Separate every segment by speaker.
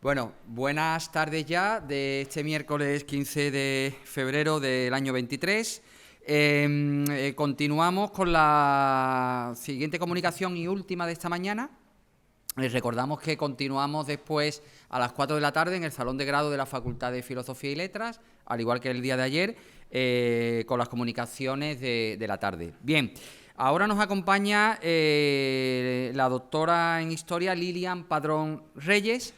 Speaker 1: Bueno, buenas tardes ya de este miércoles 15 de febrero del año 23. Continuamos con la siguiente comunicación y última de esta mañana. Recordamos que continuamos después a las 4 de la tarde en el Salón de Grado de la Facultad de Filosofía y Letras, al igual que el día de ayer, con las comunicaciones de la tarde. Bien, ahora nos acompaña la doctora en Historia Lilian Padrón Reyes,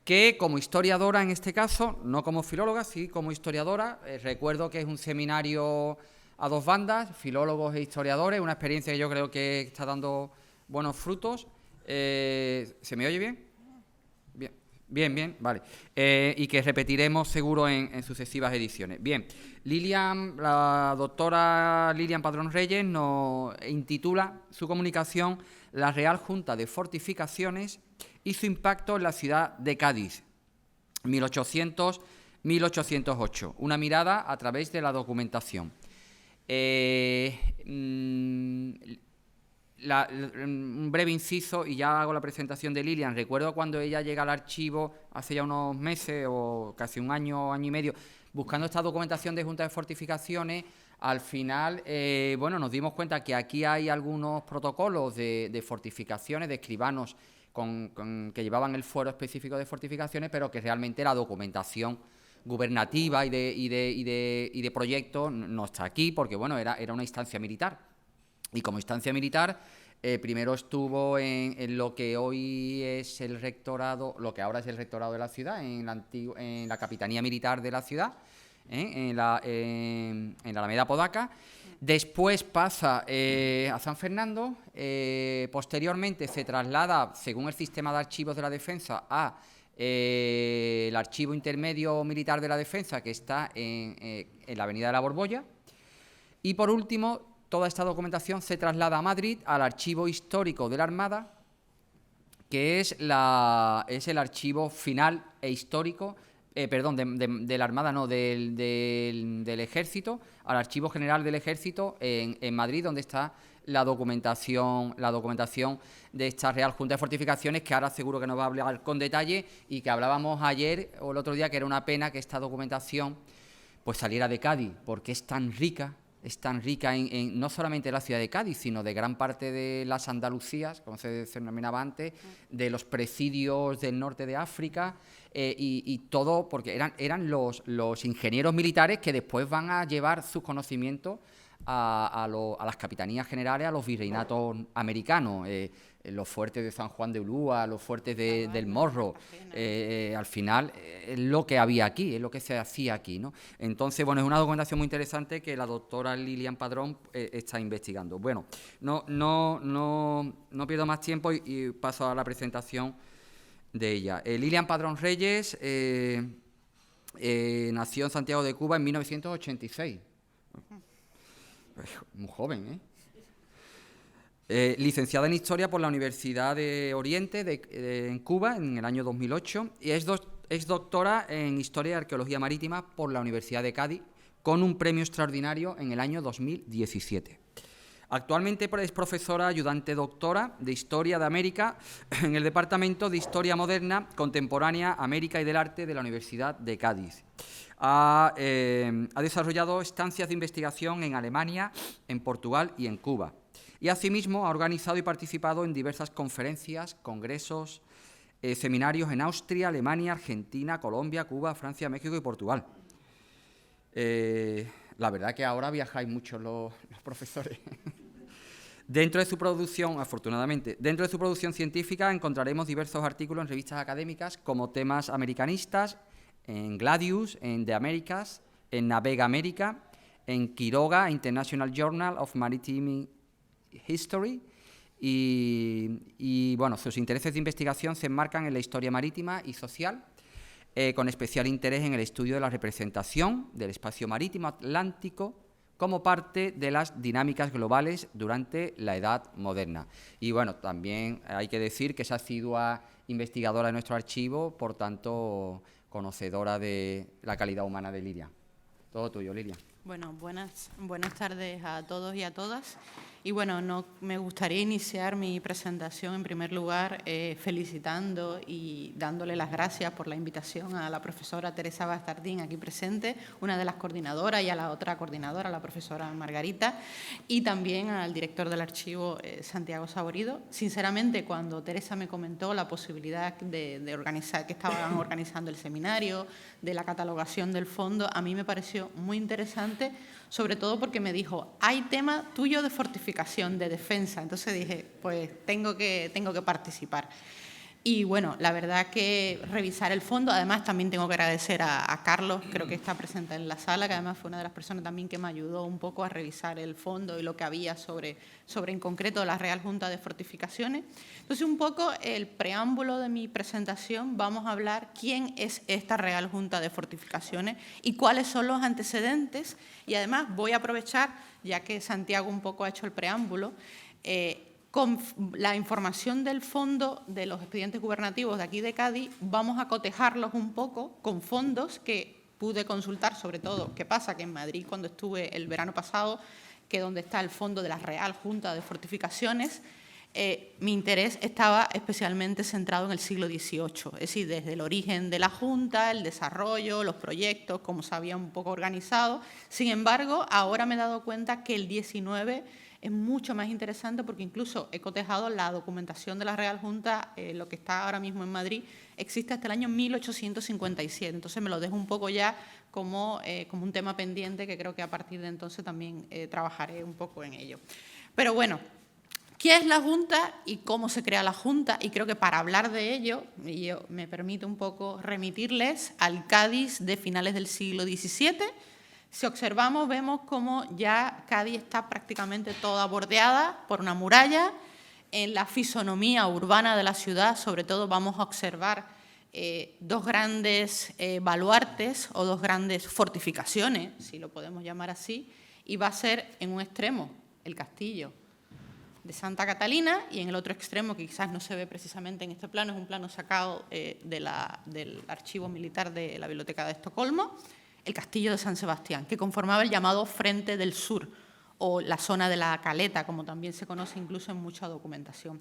Speaker 1: que como historiadora en este caso, no como filóloga, sí como historiadora. Recuerdo que es un seminario a dos bandas, filólogos e historiadores, una experiencia que yo creo que está dando buenos frutos. ¿Se me oye bien? Bien, vale. Y que repetiremos seguro en sucesivas ediciones. Bien, la doctora Lilian Padrón Reyes nos intitula su comunicación La Real Junta de Fortificaciones y su impacto en la ciudad de Cádiz, 1800-1808. Una mirada a través de la documentación. Un breve inciso y ya hago la presentación de Lilian. Recuerdo cuando ella llega al archivo hace ya unos meses o casi un año y medio, buscando esta documentación de Junta de Fortificaciones. Al final, bueno, nos dimos cuenta que aquí hay algunos protocolos de fortificaciones, de escribanos que llevaban el fuero específico de fortificaciones, pero que realmente la documentación gubernativa y de proyectos no está aquí, porque bueno, era una instancia militar. Y como instancia militar, primero estuvo en lo que hoy es el rectorado, lo que ahora es el rectorado de la ciudad, en la capitanía militar de la ciudad, en la Alameda Podaca. Después pasa a San Fernando, posteriormente se traslada, según el sistema de archivos de la defensa, a el archivo intermedio militar de la defensa, que está en la avenida de la Borbolla. Y por último, toda esta documentación se traslada a Madrid, al archivo histórico de la Armada, que es el archivo final e histórico, de la Armada, no, del Ejército, al Archivo General del Ejército en Madrid, donde está la documentación de esta Real Junta de Fortificaciones, que ahora seguro que nos va a hablar con detalle, y que hablábamos ayer o el otro día que era una pena que esta documentación pues saliera de Cádiz, porque es tan rica no solamente en la ciudad de Cádiz, sino de gran parte de las Andalucías, como se denominaba antes, de los presidios del norte de África, y todo, porque eran los ingenieros militares que después van a llevar sus conocimientos a las capitanías generales, a los virreinatos americanos, los fuertes de San Juan de Ulúa, los fuertes del Morro. Al final es lo que había aquí, es lo que se hacía aquí, ¿no? Entonces, bueno, es una documentación muy interesante que la doctora Lilian Padrón está investigando. Bueno, no pierdo más tiempo y paso a la presentación de ella. Lilian Padrón Reyes nació en Santiago de Cuba en 1986. Muy joven, licenciada en Historia por la Universidad de Oriente en Cuba en el año 2008 y es doctora en Historia y Arqueología Marítima por la Universidad de Cádiz con un premio extraordinario en el año 2017. Actualmente es profesora ayudante doctora de Historia de América en el Departamento de Historia Moderna, Contemporánea, América y del Arte de la Universidad de Cádiz. Ha desarrollado estancias de investigación en Alemania, en Portugal y en Cuba. Y asimismo ha organizado y participado en diversas conferencias, congresos, seminarios en Austria, Alemania, Argentina, Colombia, Cuba, Francia, México y Portugal. La verdad que ahora viajáis mucho los profesores. Dentro de su producción, afortunadamente, dentro de su producción científica encontraremos diversos artículos en revistas académicas como temas americanistas, en Gladius, en The Americas, en Navega América, en Quiroga, International Journal of Maritime History, y bueno, sus intereses de investigación se enmarcan en la historia marítima y social, con especial interés en el estudio de la representación del espacio marítimo atlántico como parte de las dinámicas globales durante la Edad Moderna. Y bueno, también hay que decir que es asidua investigadora de nuestro archivo, por tanto, conocedora de la calidad humana de Lilian. Todo tuyo, Lilian.
Speaker 2: Bueno, buenas tardes a todos y a todas. Y bueno, me gustaría iniciar mi presentación en primer lugar felicitando y dándole las gracias por la invitación a la profesora Teresa Bastardín aquí presente, una de las coordinadoras, y a la otra coordinadora, la profesora Margarita, y también al director del archivo Santiago Saborido. Sinceramente, cuando Teresa me comentó la posibilidad de organizar, que estaban organizando el seminario, de la catalogación del fondo, a mí me pareció muy interesante, sobre todo porque me dijo, hay tema tuyo de fortificación, de defensa. Entonces dije, pues tengo que participar. Y bueno, la verdad que revisar el fondo, además también tengo que agradecer a Carlos, creo que está presente en la sala, que además fue una de las personas también que me ayudó un poco a revisar el fondo y lo que había sobre en concreto la Real Junta de Fortificaciones. Entonces, un poco el preámbulo de mi presentación, vamos a hablar quién es esta Real Junta de Fortificaciones y cuáles son los antecedentes. Y además voy a aprovechar, ya que Santiago un poco ha hecho el preámbulo, con la información del fondo de los expedientes gubernativos de aquí de Cádiz, vamos a cotejarlos un poco con fondos que pude consultar, sobre todo, ¿qué pasa? Que en Madrid, cuando estuve el verano pasado, que donde está el fondo de la Real Junta de Fortificaciones, mi interés estaba especialmente centrado en el siglo XVIII, es decir, desde el origen de la Junta, el desarrollo, los proyectos, cómo se había un poco organizado. Sin embargo, ahora me he dado cuenta que el XIX es mucho más interesante porque incluso he cotejado la documentación de la Real Junta, lo que está ahora mismo en Madrid, existe hasta el año 1857. Entonces me lo dejo un poco ya como un tema pendiente que creo que a partir de entonces también trabajaré un poco en ello. Pero bueno, ¿qué es la Junta y cómo se crea la Junta? Y creo que para hablar de ello, y yo me permito un poco remitirles al Cádiz de finales del siglo XVII. Si observamos, vemos cómo ya Cádiz está prácticamente toda bordeada por una muralla. En la fisonomía urbana de la ciudad, sobre todo, vamos a observar dos grandes baluartes o dos grandes fortificaciones, si lo podemos llamar así, y va a ser en un extremo el castillo de Santa Catalina y en el otro extremo, que quizás no se ve precisamente en este plano, es un plano sacado del archivo militar de la Biblioteca de Estocolmo, el castillo de San Sebastián, que conformaba el llamado Frente del Sur, o la zona de la Caleta, como también se conoce incluso en mucha documentación.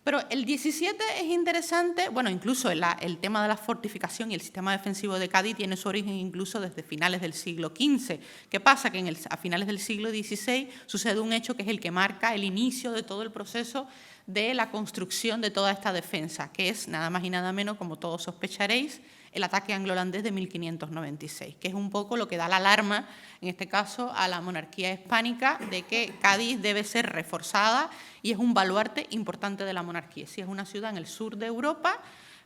Speaker 2: Pero el 17 es interesante, bueno, incluso el tema de la fortificación y el sistema defensivo de Cádiz tiene su origen incluso desde finales del siglo XV. ¿Qué pasa? Que a finales del siglo XVI sucede un hecho que es el que marca el inicio de todo el proceso de la construcción de toda esta defensa, que es nada más y nada menos, como todos sospecharéis, el ataque anglo-holandés de 1596, que es un poco lo que da la alarma, en este caso, a la monarquía hispánica de que Cádiz debe ser reforzada y es un baluarte importante de la monarquía. Sí, es una ciudad en el sur de Europa,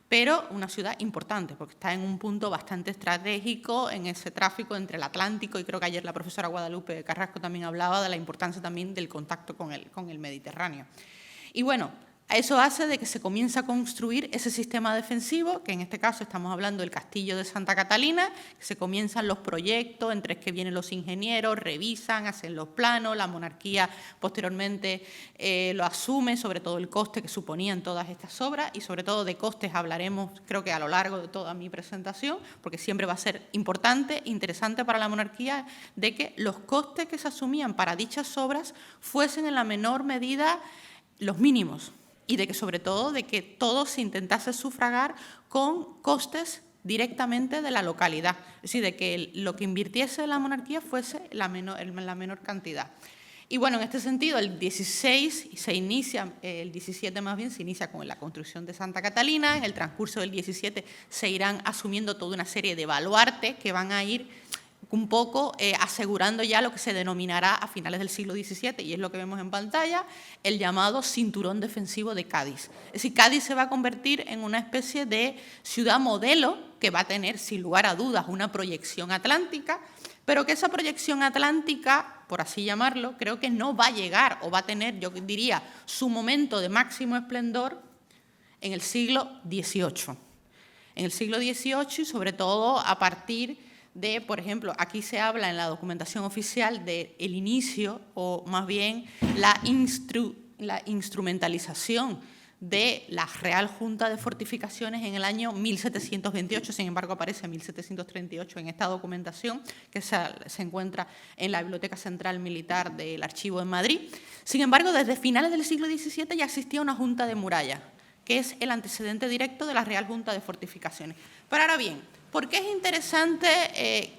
Speaker 2: pero una ciudad importante, porque está en un punto bastante estratégico en ese tráfico entre el Atlántico, y creo que ayer la profesora Guadalupe Carrasco también hablaba de la importancia también del contacto con el Mediterráneo. Y bueno, eso hace de que se comience a construir ese sistema defensivo, que en este caso estamos hablando del castillo de Santa Catalina, que se comienzan los proyectos, entre que vienen los ingenieros, revisan, hacen los planos, la monarquía posteriormente lo asume, sobre todo el coste que suponían todas estas obras, y sobre todo de costes hablaremos, creo que a lo largo de toda mi presentación, porque siempre va a ser importante, interesante para la monarquía, de que los costes que se asumían para dichas obras fuesen en la menor medida los mínimos, y de que sobre todo de que todo se intentase sufragar con costes directamente de la localidad, es decir, de que lo que invirtiese la monarquía fuese la menor cantidad. Y bueno, en este sentido, el 16 se inicia, el 17 más bien, se inicia con la construcción de Santa Catalina. En el transcurso del 17 se irán asumiendo toda una serie de baluartes que van a ir un poco asegurando ya lo que se denominará a finales del siglo XVII, y es lo que vemos en pantalla, el llamado cinturón defensivo de Cádiz. Es decir, Cádiz se va a convertir en una especie de ciudad modelo que va a tener, sin lugar a dudas, una proyección atlántica, pero que esa proyección atlántica, por así llamarlo, creo que no va a llegar o va a tener, yo diría, su momento de máximo esplendor en el siglo XVIII. En el siglo XVIII y sobre todo a partir de, por ejemplo, aquí se habla en la documentación oficial del inicio, o más bien la instrumentalización de la Real Junta de Fortificaciones en el año 1728, sin embargo aparece en 1738 en esta documentación que se encuentra en la Biblioteca Central Militar del Archivo en Madrid. Sin embargo, desde finales del siglo XVII ya existía una Junta de Muralla, que es el antecedente directo de la Real Junta de Fortificaciones. Pero ahora bien, ¿por qué es interesante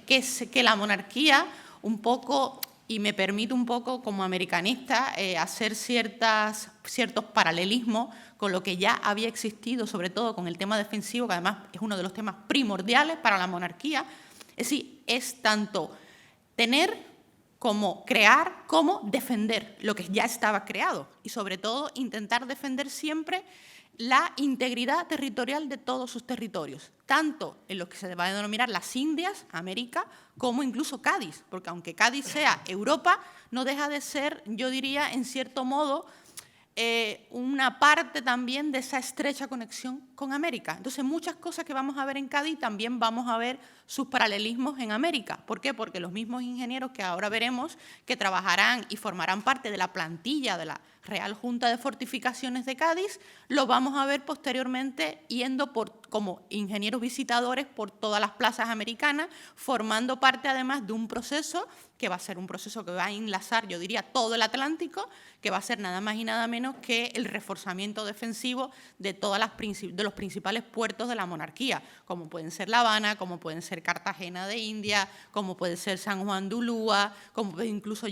Speaker 2: que la monarquía un poco, y me permite un poco como americanista, hacer ciertos paralelismos con lo que ya había existido, sobre todo con el tema defensivo, que además es uno de los temas primordiales para la monarquía? Es decir, es tanto tener como crear, como defender lo que ya estaba creado y sobre todo intentar defender siempre la integridad territorial de todos sus territorios, tanto en lo que se va a denominar las Indias, América, como incluso Cádiz, porque aunque Cádiz sea Europa, no deja de ser, yo diría, en cierto modo, una parte también de esa estrecha conexión con América. Entonces, muchas cosas que vamos a ver en Cádiz también vamos a ver sus paralelismos en América. ¿Por qué? Porque los mismos ingenieros que ahora veremos que trabajarán y formarán parte de la plantilla de la Real Junta de Fortificaciones de Cádiz, lo vamos a ver posteriormente yendo como ingenieros visitadores por todas las plazas americanas, formando parte además de un proceso que va a ser un proceso que va a enlazar, yo diría, todo el Atlántico, que va a ser nada más y nada menos que el reforzamiento defensivo de los principales puertos de la monarquía, como pueden ser La Habana, como pueden ser Cartagena de India, como puede ser San Juan de Ulúa, como puede incluso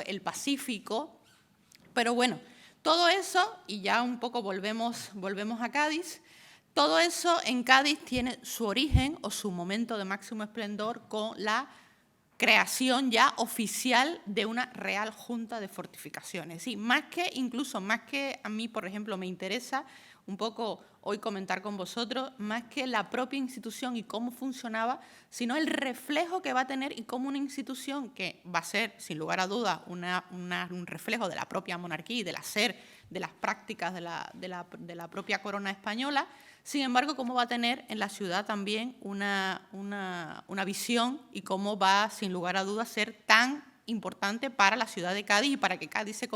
Speaker 2: el Pacífico. Pero bueno, todo eso, y ya un poco volvemos a Cádiz, todo eso en Cádiz tiene su origen o su momento de máximo esplendor con la creación ya oficial de una Real Junta de Fortificaciones. Sí, más que a mí, por ejemplo, me interesa un poco hoy comentar con vosotros, más que la propia institución y cómo funcionaba, sino el reflejo que va a tener y cómo una institución que va a ser, sin lugar a dudas, un reflejo de la propia monarquía y del hacer, de las prácticas de la propia corona española, sin embargo, cómo va a tener en la ciudad también una visión y cómo va, sin lugar a dudas, a ser tan importante para la ciudad de Cádiz y para que Cádiz se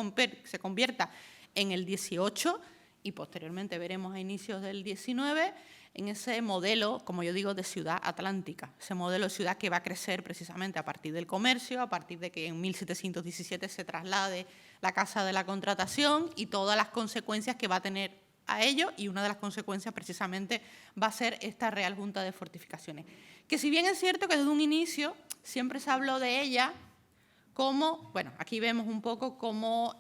Speaker 2: convierta en el 18 y posteriormente veremos a inicios del 19 en ese modelo, como yo digo, de ciudad atlántica, ese modelo de ciudad que va a crecer precisamente a partir del comercio, a partir de que en 1717 se traslade la Casa de la Contratación y todas las consecuencias que va a tener a ello, y una de las consecuencias precisamente va a ser esta Real Junta de Fortificaciones, que si bien es cierto que desde un inicio siempre se habló de ella como, bueno, aquí vemos un poco cómo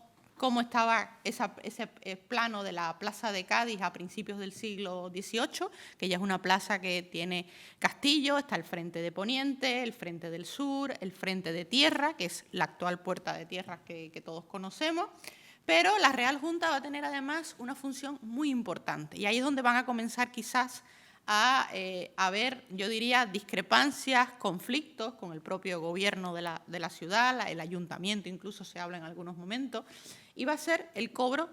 Speaker 2: estaba ese plano de la Plaza de Cádiz a principios del siglo XVIII, que ya es una plaza que tiene castillo, está el frente de Poniente, el frente del Sur, el frente de Tierra, que es la actual Puerta de Tierra que todos conocemos. Pero la Real Junta va a tener además una función muy importante y ahí es donde van a comenzar quizás a haber, yo diría, discrepancias, conflictos con el propio gobierno de la ciudad, el ayuntamiento incluso se habla en algunos momentos, y va a ser el cobro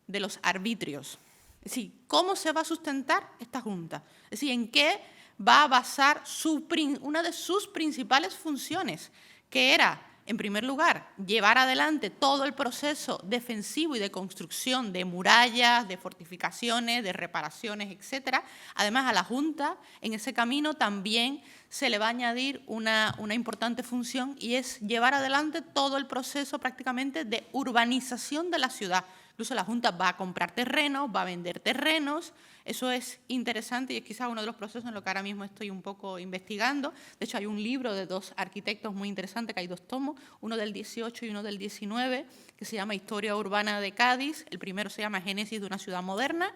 Speaker 2: de los arbitrios. Es decir, ¿cómo se va a sustentar esta Junta? Es decir, ¿en qué va a basar una de sus principales funciones, que era, en primer lugar, llevar adelante todo el proceso defensivo y de construcción de murallas, de fortificaciones, de reparaciones, etcétera? Además, a la Junta, en ese camino también se le va a añadir una importante función y es llevar adelante todo el proceso prácticamente de urbanización de la ciudad. Incluso la Junta va a comprar terrenos, va a vender terrenos. Eso es interesante y es quizás uno de los procesos en los que ahora mismo estoy un poco investigando. De hecho, hay un libro de dos arquitectos muy interesante, que hay dos tomos, uno del 18 y uno del 19, que se llama Historia Urbana de Cádiz. El primero se llama Génesis de una ciudad moderna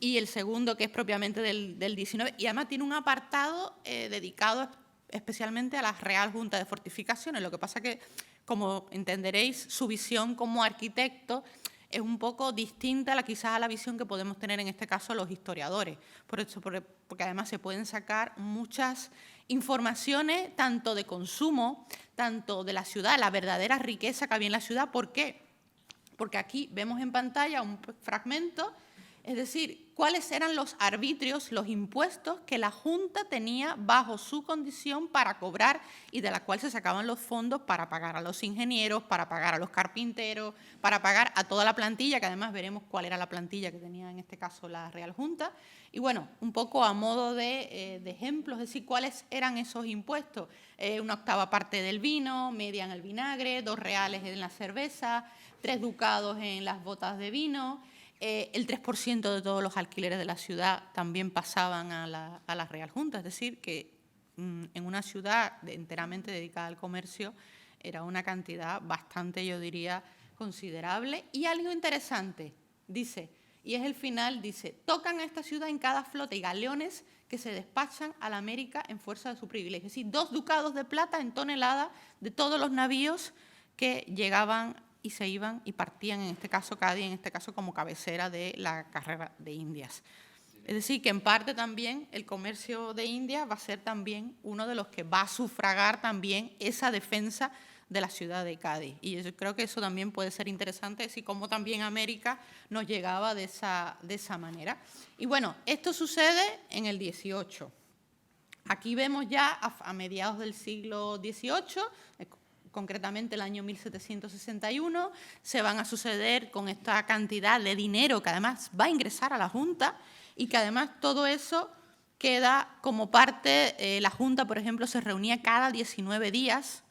Speaker 2: y el segundo, que es propiamente del 19, y además tiene un apartado dedicado especialmente a la Real Junta de Fortificaciones. Lo que pasa que, como entenderéis, su visión como arquitecto es un poco distinta quizás a la visión que podemos tener en este caso los historiadores, porque además se pueden sacar muchas informaciones tanto de consumo, tanto de la ciudad, la verdadera riqueza que había en la ciudad. ¿Por qué? Porque aquí vemos en pantalla un fragmento Es decir, cuáles eran los arbitrios, los impuestos que la Junta tenía bajo su condición para cobrar y de la cual se sacaban los fondos para pagar a los ingenieros, para pagar a los carpinteros, para pagar a toda la plantilla, que además veremos cuál era la plantilla que tenía en este caso la Real Junta. Y bueno, un poco a modo de ejemplos, es decir, cuáles eran esos impuestos. Una octava parte del vino, media en el vinagre, 2 reales en la cerveza, 3 ducados en las botas de vino. El 3% de todos los alquileres de la ciudad también pasaban a la Real Junta, es decir, que en una ciudad enteramente dedicada al comercio era una cantidad bastante, yo diría, considerable. Y algo interesante, dice, y es el final, dice, tocan a esta ciudad en cada flota y galeones que se despachan a la América en fuerza de su privilegio. Es decir, 2 ducados de plata en tonelada de todos los navíos que llegaban y se iban y partían, en este caso Cádiz, en este caso como cabecera de la carrera de Indias. Es decir, que en parte también el comercio de Indias va a ser también uno de los que va a sufragar también esa defensa de la ciudad de Cádiz. Y yo creo que eso también puede ser interesante, así como también América nos llegaba de esa manera. Y bueno, esto sucede en el 18. Aquí vemos ya a mediados del siglo XVIII, concretamente el año 1761, se van a suceder con esta cantidad de dinero que además va a ingresar a la Junta y que además todo eso queda como parte, la Junta, por ejemplo, se reunía cada 19 días,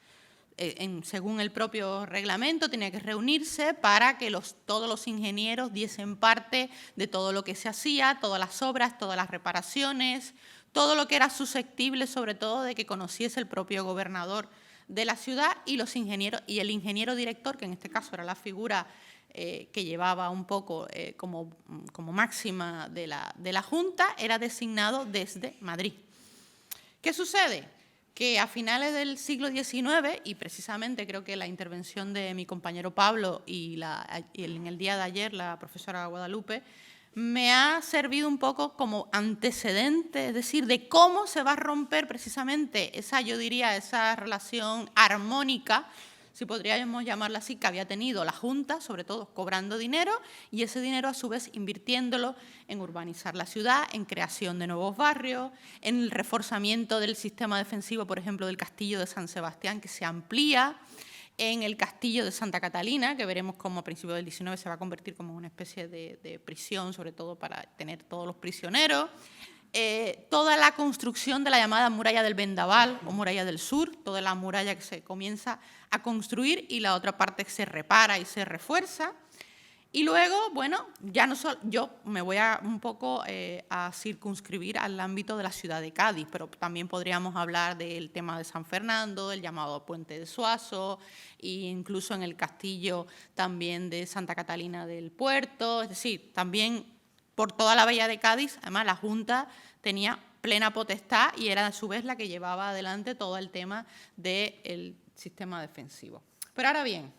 Speaker 2: según el propio reglamento, tenía que reunirse para que todos los ingenieros diesen parte de todo lo que se hacía, todas las obras, todas las reparaciones, todo lo que era susceptible, sobre todo, de que conociese el propio gobernador de la ciudad y los ingenieros y el ingeniero director, que en este caso era la figura que llevaba un poco como máxima de la Junta, era designado desde Madrid. ¿Qué sucede? Que a finales del siglo XIX, y precisamente creo que la intervención de mi compañero Pablo y en el día de ayer la profesora Guadalupe, me ha servido un poco como antecedente, es decir, de cómo se va a romper precisamente esa, yo diría, esa relación armónica, si podríamos llamarla así, que había tenido la Junta, sobre todo cobrando dinero, y ese dinero a su vez invirtiéndolo en urbanizar la ciudad, en creación de nuevos barrios, en el reforzamiento del sistema defensivo, por ejemplo, del Castillo de San Sebastián, que se amplía, en el Castillo de Santa Catalina, que veremos cómo a principios del 19 se va a convertir como una especie de prisión, sobre todo para tener todos los prisioneros. Toda la construcción de la llamada muralla del Vendaval o muralla del Sur, toda la muralla que se comienza a construir y la otra parte que se repara y se refuerza. Y luego, bueno, ya no solo, yo me voy un poco a circunscribir al ámbito de la ciudad de Cádiz, pero también podríamos hablar del tema de San Fernando, el llamado Puente de Suazo, e incluso en el castillo también de Santa Catalina del Puerto, es decir, también por toda la bahía de Cádiz, además la Junta tenía plena potestad y era a su vez la que llevaba adelante todo el tema del sistema defensivo. Pero ahora bien,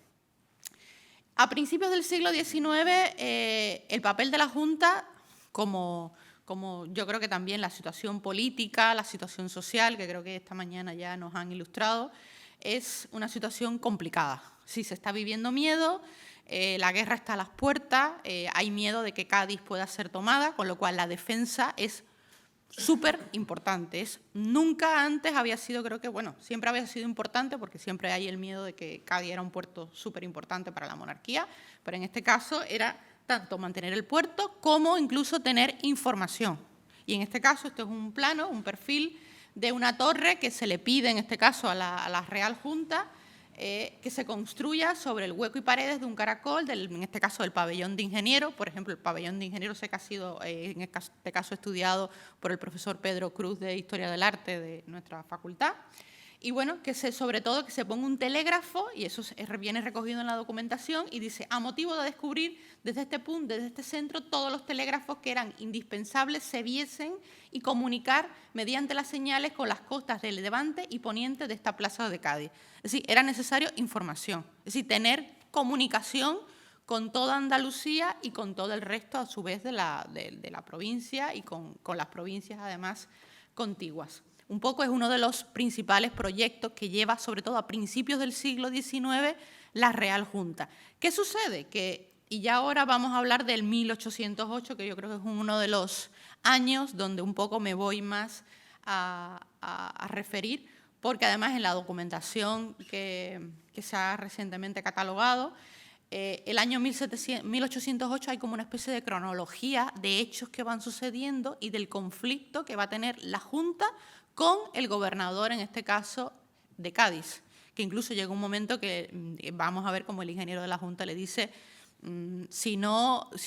Speaker 2: a principios del siglo XIX, el papel de la Junta, como yo creo que también la situación política, la situación social, que creo que esta mañana ya nos han ilustrado, es una situación complicada. Sí, se está viviendo miedo, la guerra está a las puertas, hay miedo de que Cádiz pueda ser tomada, con lo cual la defensa es súper importante. Nunca antes había sido, creo que, bueno, siempre había sido importante porque siempre hay el miedo de que Cádiz era un puerto súper importante para la monarquía, pero en este caso era tanto mantener el puerto como incluso tener información. Y en este caso esto es un plano, un perfil de una torre que se le pide en este caso a la Real Junta que se construya sobre el hueco y paredes de un caracol, en este caso del pabellón de ingeniero. Por ejemplo, el pabellón de ingeniero sé que ha sido en este caso estudiado por el profesor Pedro Cruz de Historia del Arte de nuestra facultad. Y bueno, sobre todo que se ponga un telégrafo, y eso viene recogido en la documentación, y dice, a motivo de descubrir desde este punto, desde este centro, todos los telégrafos que eran indispensables se viesen y comunicar mediante las señales con las costas del Levante y Poniente de esta plaza de Cádiz. Es decir, era necesario información, es decir, tener comunicación con toda Andalucía y con todo el resto, a su vez, de la provincia y con las provincias, además, contiguas. Un poco es uno de los principales proyectos que lleva, sobre todo a principios del siglo XIX, la Real Junta. ¿Qué sucede? Que Y ya ahora vamos a hablar del 1808, que yo creo que es uno de los años donde un poco me voy más a referir, porque además en la documentación que se ha recientemente catalogado, el año 1808 hay como una especie de cronología de hechos que van sucediendo y del conflicto que va a tener la Junta con el gobernador, en este caso, de Cádiz, que incluso llega un momento que vamos a ver como el ingeniero de la Junta le dice: si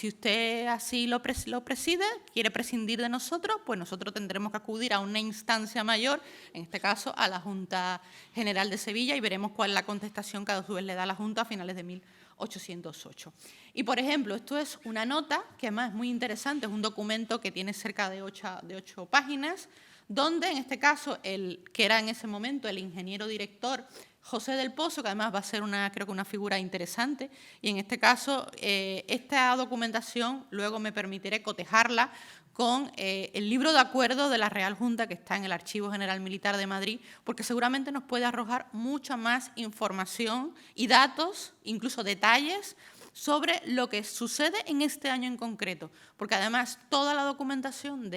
Speaker 2: usted así lo preside, quiere prescindir de nosotros, pues nosotros tendremos que acudir a una instancia mayor, en este caso a la Junta General de Sevilla, y veremos cuál es la contestación que a su vez le da la Junta a finales de 1808. Y, por ejemplo, esto es una nota que además es muy interesante, es un documento que tiene cerca de 8 páginas, donde en este caso, que era en ese momento el ingeniero director José del Pozo, que además va a ser creo que una figura interesante, y en este caso esta documentación luego me permitiré cotejarla con el libro de acuerdo de la Real Junta que está en el Archivo General Militar de Madrid, porque seguramente nos puede arrojar mucha más información y datos, incluso detalles, sobre lo que sucede en este año en concreto, porque además toda la documentación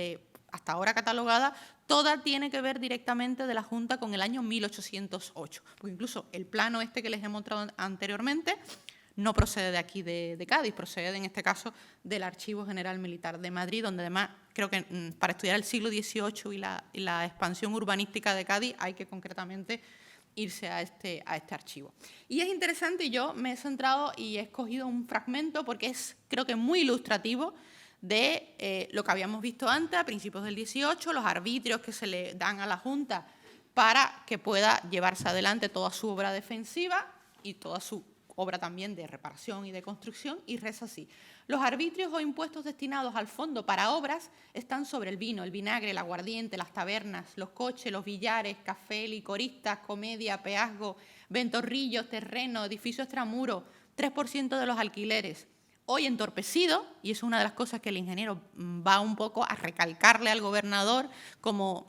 Speaker 2: hasta ahora catalogada, toda tiene que ver directamente de la Junta con el año 1808, porque incluso el plano este que les he mostrado anteriormente no procede de aquí de Cádiz, procede en este caso del Archivo General Militar de Madrid, donde además creo que para estudiar el siglo XVIII y la expansión urbanística de Cádiz hay que concretamente irse a este archivo. Y es interesante, yo me he centrado y he escogido un fragmento porque es, creo que, muy ilustrativo de lo que habíamos visto antes, a principios del 18, los arbitrios que se le dan a la Junta para que pueda llevarse adelante toda su obra defensiva y toda su obra también de reparación y de construcción, y reza así: los arbitrios o impuestos destinados al fondo para obras están sobre el vino, el vinagre, el aguardiente, las tabernas, los coches, los billares, café, licoristas, comedia, peazgo, ventorrillos, terreno, edificio extramuro, 3% de los alquileres. Hoy entorpecido, y es una de las cosas que el ingeniero va un poco a recalcarle al gobernador, como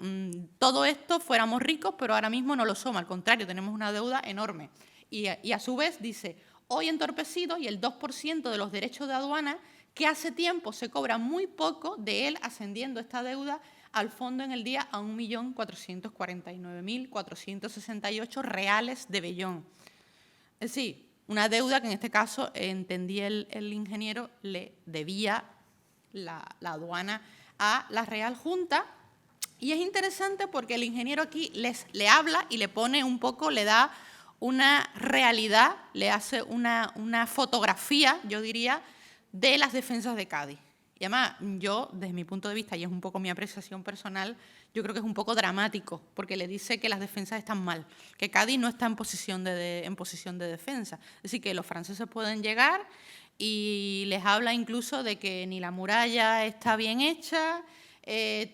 Speaker 2: todo esto fuéramos ricos, pero ahora mismo no lo somos, al contrario, tenemos una deuda enorme. Y a su vez dice: hoy entorpecido, y el 2% de los derechos de aduana, que hace tiempo se cobra muy poco de él, ascendiendo esta deuda al fondo en el día a 1.449.468 reales de vellón. Es decir, una deuda que en este caso, entendía el ingeniero, le debía la aduana a la Real Junta. Y es interesante porque el ingeniero aquí le habla y le pone un poco, le da una realidad, le hace una fotografía, yo diría, de las defensas de Cádiz. Y además, yo, desde mi punto de vista, y es un poco mi apreciación personal, yo creo que es un poco dramático, porque le dice que las defensas están mal, que Cádiz no está en posición de defensa. Es decir, que los franceses pueden llegar y les habla incluso de que ni la muralla está bien hecha,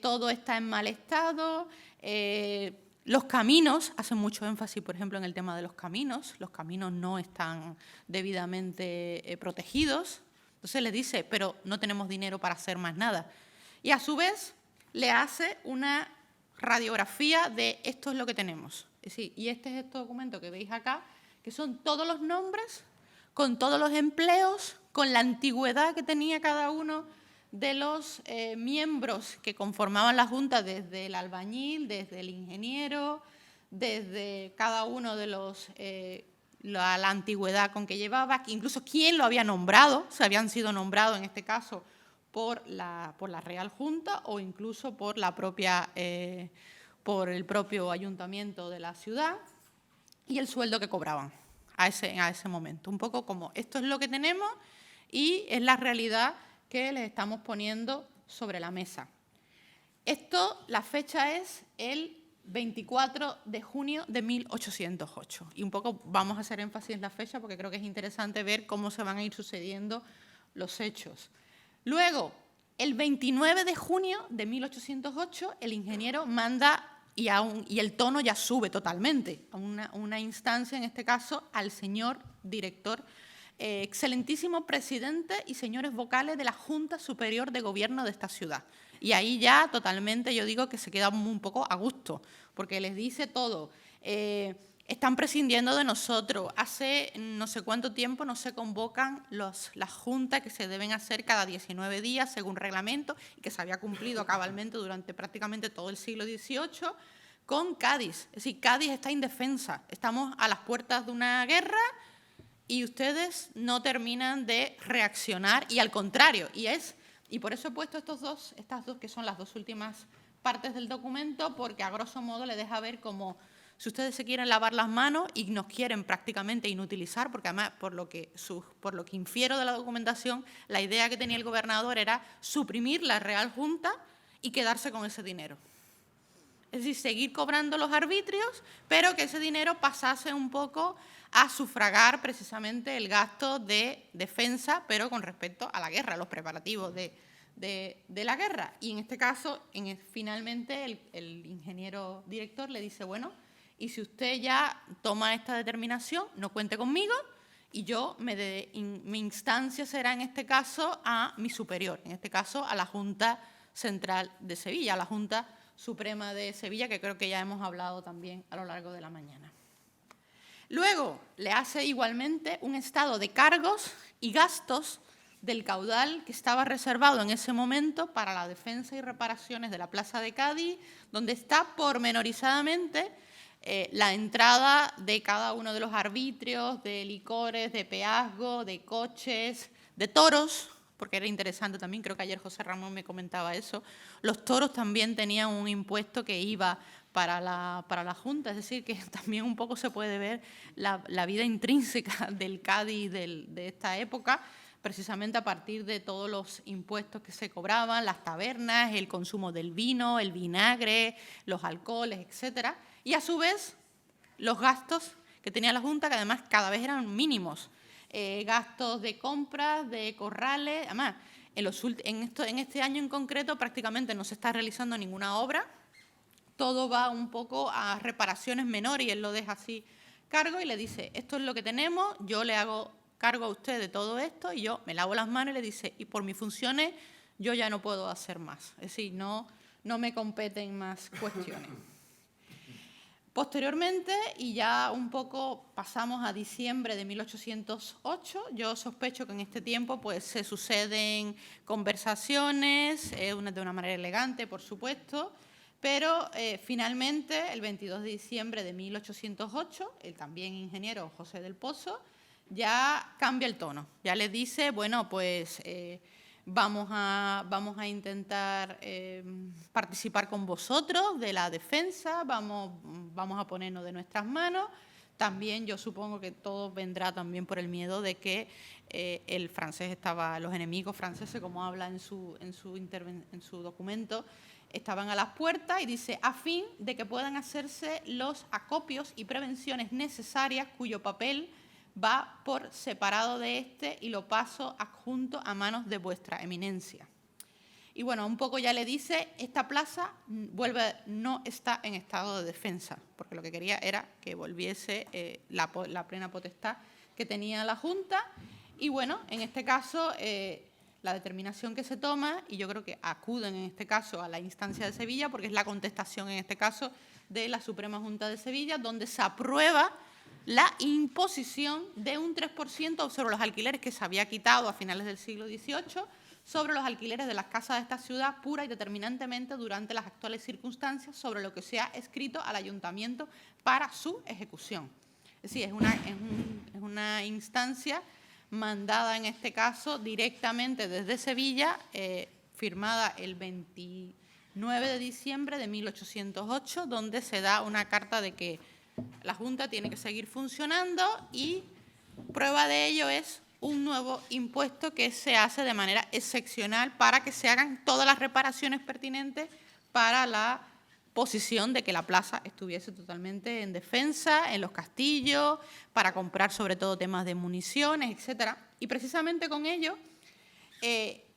Speaker 2: todo está en mal estado. Los caminos, hacen mucho énfasis, por ejemplo, en el tema de los caminos no están debidamente protegidos. Entonces le dice: pero no tenemos dinero para hacer más nada. Y a su vez le hace una radiografía de esto es lo que tenemos. Es decir, y este es documento que veis acá, que son todos los nombres, con todos los empleos, con la antigüedad que tenía cada uno de los miembros que conformaban la Junta, desde el albañil, desde el ingeniero, desde cada uno de los la antigüedad con que llevaba, incluso quién lo había nombrado, si habían sido nombrados en este caso por la Real Junta o incluso por el propio ayuntamiento de la ciudad, y el sueldo que cobraban a ese momento. Un poco como esto es lo que tenemos y es la realidad que les estamos poniendo sobre la mesa. La fecha es el 24 de junio de 1808. Y un poco vamos a hacer énfasis en la fecha porque creo que es interesante ver cómo se van a ir sucediendo los hechos. Luego, el 29 de junio de 1808, el ingeniero manda, y el tono ya sube totalmente, a una instancia, en este caso, al señor director, excelentísimo presidente y señores vocales de la Junta Superior de Gobierno de esta ciudad. Y ahí ya totalmente yo digo que se queda un poco a gusto, porque les dice todo. están prescindiendo de nosotros. Hace no sé cuánto tiempo no se convocan las juntas que se deben hacer cada 19 días según reglamento y que se había cumplido cabalmente durante prácticamente todo el siglo XVIII con Cádiz. Es decir, Cádiz está indefensa. Estamos a las puertas de una guerra y ustedes no terminan de reaccionar y al contrario. Y por eso he puesto estas dos que son las dos últimas partes del documento, porque a grosso modo le deja ver como si ustedes se quieren lavar las manos y nos quieren prácticamente inutilizar, porque además, por lo que infiero de la documentación, la idea que tenía el gobernador era suprimir la Real Junta y quedarse con ese dinero. Es decir, seguir cobrando los arbitrios, pero que ese dinero pasase un poco a sufragar precisamente el gasto de defensa, pero con respecto a la guerra, los preparativos de la guerra. Y en este caso, finalmente, el ingeniero director le dice, bueno, y si usted ya toma esta determinación, no cuente conmigo y yo, mi instancia será en este caso a mi superior, en este caso a la Junta Central de Sevilla, a la Junta Suprema de Sevilla, que creo que ya hemos hablado también a lo largo de la mañana. Luego, le hace igualmente un estado de cargos y gastos del caudal que estaba reservado en ese momento para la defensa y reparaciones de la Plaza de Cádiz, donde está pormenorizadamente la entrada de cada uno de los arbitrios, de licores, de peazgo, de coches, de toros, porque era interesante también, creo que ayer José Ramón me comentaba eso, los toros también tenían un impuesto que iba para la Junta, es decir, que también un poco se puede ver la vida intrínseca del Cádiz de esta época, precisamente a partir de todos los impuestos que se cobraban, las tabernas, el consumo del vino, el vinagre, los alcoholes, etcétera. Y a su vez, los gastos que tenía la Junta, que además cada vez eran mínimos. Gastos de compras, de corrales. Además, en este año en concreto prácticamente no se está realizando ninguna obra. Todo va un poco a reparaciones menores y él lo deja así cargo y le dice, esto es lo que tenemos, yo le hago cargo a usted de todo esto y yo me lavo las manos y le dice, y por mis funciones yo ya no puedo hacer más. Es decir, no me competen más cuestiones. Posteriormente, y ya un poco pasamos a diciembre de 1808, yo sospecho que en este tiempo pues, se suceden conversaciones, de una manera elegante, por supuesto, pero finalmente, el 22 de diciembre de 1808, el también ingeniero José del Pozo ya cambia el tono, ya le dice, bueno, pues vamos a intentar participar con vosotros de la defensa, vamos a ponernos de nuestras manos. También yo supongo que todo vendrá también por el miedo de que el francés los enemigos franceses, como habla en su documento, estaban a las puertas y dice, a fin de que puedan hacerse los acopios y prevenciones necesarias cuyo papel va por separado de este y lo paso adjunto a manos de vuestra eminencia. Y bueno, un poco ya le dice, esta plaza no está en estado de defensa, porque lo que quería era que volviese la plena potestad que tenía la Junta. Y bueno, en este caso, la determinación que se toma, y yo creo que acuden en este caso a la instancia de Sevilla, porque es la contestación en este caso de la Suprema Junta de Sevilla, donde se aprueba la imposición de un 3% sobre los alquileres que se había quitado a finales del siglo XVIII, sobre los alquileres de las casas de esta ciudad, pura y determinantemente durante las actuales circunstancias, sobre lo que se ha escrito al ayuntamiento para su ejecución. Es decir, es una instancia mandada en este caso directamente desde Sevilla, firmada el 29 de diciembre de 1808, donde se da una carta de que la Junta tiene que seguir funcionando y prueba de ello es un nuevo impuesto que se hace de manera excepcional para que se hagan todas las reparaciones pertinentes para la posición de que la plaza estuviese totalmente en defensa, en los castillos, para comprar sobre todo temas de municiones, etcétera. Y precisamente con ello,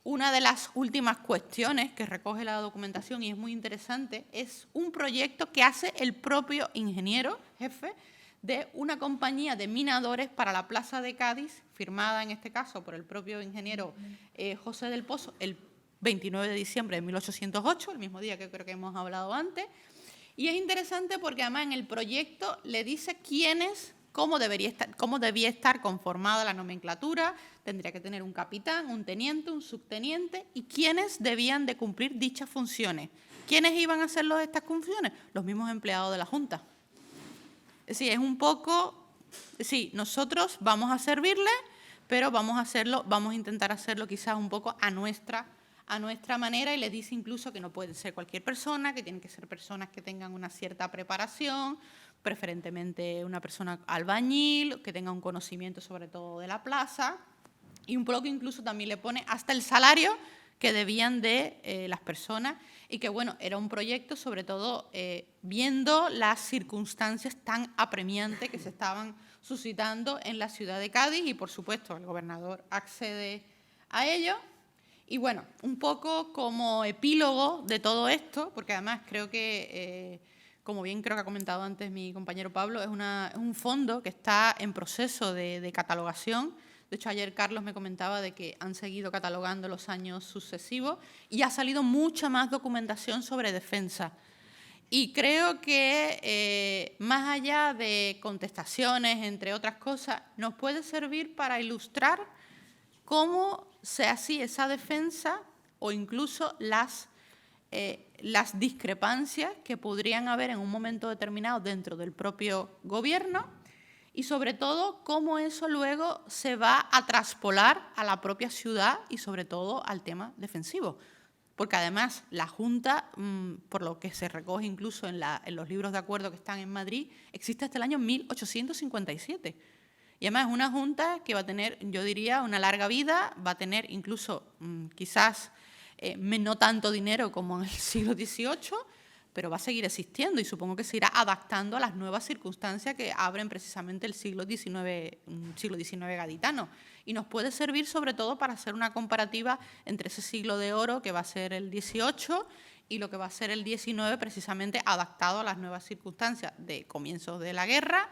Speaker 2: una de las últimas cuestiones que recoge la documentación, y es muy interesante, es un proyecto que hace el propio ingeniero jefe de una compañía de minadores para la Plaza de Cádiz, firmada en este caso por el propio ingeniero José del Pozo, el 29 de diciembre de 1808, el mismo día que creo que hemos hablado antes, Y es interesante porque además en el proyecto le dice cómo debía estar conformada la nomenclatura, tendría que tener un capitán, un teniente, un subteniente, y quiénes debían de cumplir dichas funciones. ¿Quiénes iban a hacer estas funciones? Los mismos empleados de la Junta. Es decir, es un poco, sí, nosotros vamos a servirle, pero vamos a intentar hacerlo quizás un poco a nuestra manera, y les dice incluso que no puede ser cualquier persona, que tienen que ser personas que tengan una cierta preparación, preferentemente una persona albañil, que tenga un conocimiento sobre todo de la plaza, y un poco incluso también le pone hasta el salario que debían de las personas, y que bueno, era un proyecto sobre todo viendo las circunstancias tan apremiantes que se estaban suscitando en la ciudad de Cádiz, y por supuesto el gobernador accede a ello. Y bueno, un poco como epílogo de todo esto, porque además creo que, como bien creo que ha comentado antes mi compañero Pablo, es un fondo que está en proceso de catalogación. De hecho, ayer Carlos me comentaba de que han seguido catalogando los años sucesivos y ha salido mucha más documentación sobre defensa. Y creo que, más allá de contestaciones, entre otras cosas, nos puede servir para ilustrar cómo se hacía esa defensa o incluso las discrepancias que podrían haber en un momento determinado dentro del propio gobierno, y sobre todo cómo eso luego se va a traspolar a la propia ciudad y sobre todo al tema defensivo. Porque además la Junta, por lo que se recoge incluso en los libros de acuerdo que están en Madrid, existe hasta el año 1857. Y además es una Junta que va a tener, yo diría, una larga vida, va a tener incluso quizás no tanto dinero como en el siglo XVIII, pero va a seguir existiendo y supongo que se irá adaptando a las nuevas circunstancias que abren precisamente el siglo XIX gaditano. Y nos puede servir sobre todo para hacer una comparativa entre ese siglo de oro que va a ser el XVIII y lo que va a ser el XIX, precisamente adaptado a las nuevas circunstancias de comienzos de la guerra,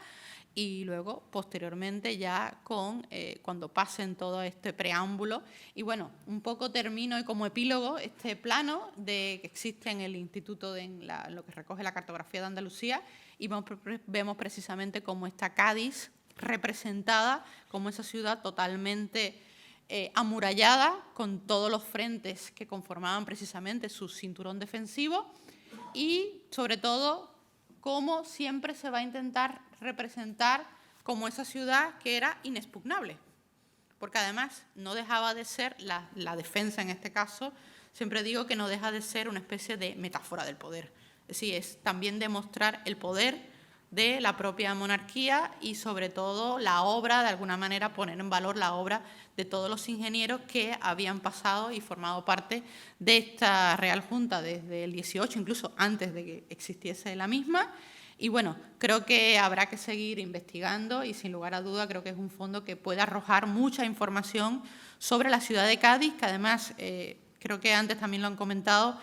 Speaker 2: y luego, posteriormente, ya cuando pasen todo este preámbulo. Y bueno, un poco termino y como epílogo este plano que existe en el Instituto, en lo que recoge la cartografía de Andalucía, y vemos precisamente cómo está Cádiz representada como esa ciudad totalmente amurallada, con todos los frentes que conformaban precisamente su cinturón defensivo, y sobre todo cómo siempre se va a intentar representar como esa ciudad que era inexpugnable, porque además no dejaba de ser, la defensa en este caso, siempre digo que no deja de ser una especie de metáfora del poder, es decir, es también demostrar el poder de la propia monarquía y sobre todo la obra, de alguna manera poner en valor la obra de todos los ingenieros que habían pasado y formado parte de esta Real Junta desde el 18, incluso antes de que existiese la misma. Y bueno, creo que habrá que seguir investigando y sin lugar a duda creo que es un fondo que puede arrojar mucha información sobre la ciudad de Cádiz, que además, creo que antes también lo han comentado,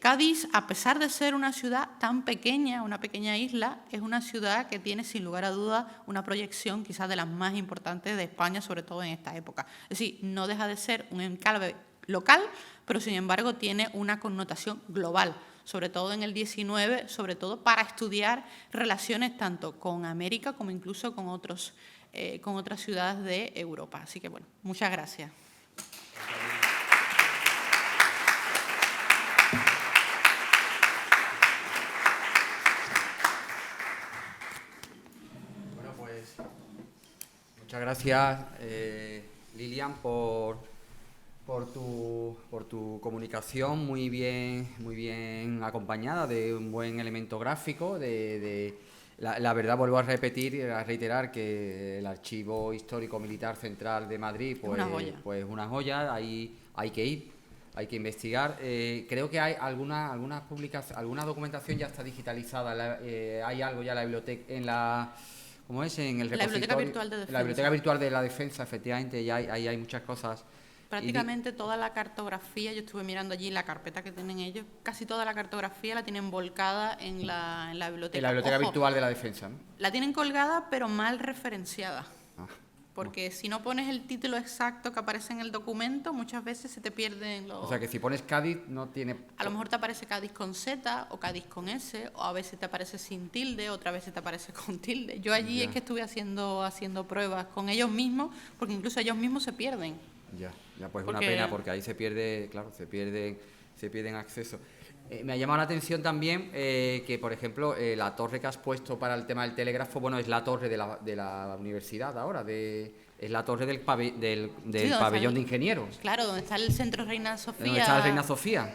Speaker 2: Cádiz, a pesar de ser una ciudad tan pequeña, una pequeña isla, es una ciudad que tiene sin lugar a dudas una proyección quizás de las más importantes de España, sobre todo en esta época. Es decir, no deja de ser un enclave local, pero sin embargo tiene una connotación global, sobre todo en el 19, sobre todo para estudiar relaciones tanto con América como incluso con otras ciudades de Europa. Así que bueno, muchas gracias.
Speaker 1: Muchas gracias, Lilian, por tu comunicación muy bien acompañada de un buen elemento gráfico. La verdad, vuelvo a reiterar que el Archivo Histórico Militar Central de Madrid pues una joya, ahí hay que ir, hay que investigar. Creo que hay alguna documentación ya está digitalizada, hay algo ya en la biblioteca, ¿cómo es? En el repositorio.
Speaker 2: La Biblioteca Virtual de Defensa.
Speaker 1: La Biblioteca Virtual de la Defensa, efectivamente, ya ahí hay muchas cosas.
Speaker 2: Prácticamente toda la cartografía, yo estuve mirando allí la carpeta que tienen ellos, casi toda la cartografía la tienen volcada en la biblioteca.
Speaker 1: En la Biblioteca Virtual de la Defensa, ¿no?
Speaker 2: La tienen colgada, pero mal referenciada. porque si no pones el título exacto que aparece en el documento, muchas veces se te pierden los...
Speaker 1: O sea, que si pones Cádiz no tiene...
Speaker 2: A lo mejor te aparece Cádiz con Z o Cádiz con S, o a veces te aparece sin tilde, otra vez te aparece con tilde. Yo allí es que estuve haciendo pruebas con ellos mismos, porque incluso ellos mismos se pierden.
Speaker 1: Ya, pues una pena, porque ahí se pierde, claro, se pierden acceso. Me ha llamado la atención también que, por ejemplo, la torre que has puesto para el tema del telégrafo, bueno, es la torre de la universidad ahora, es la torre del pabellón de ingenieros.
Speaker 2: Claro, donde está el Centro Reina Sofía.
Speaker 1: Donde está el Reina Sofía.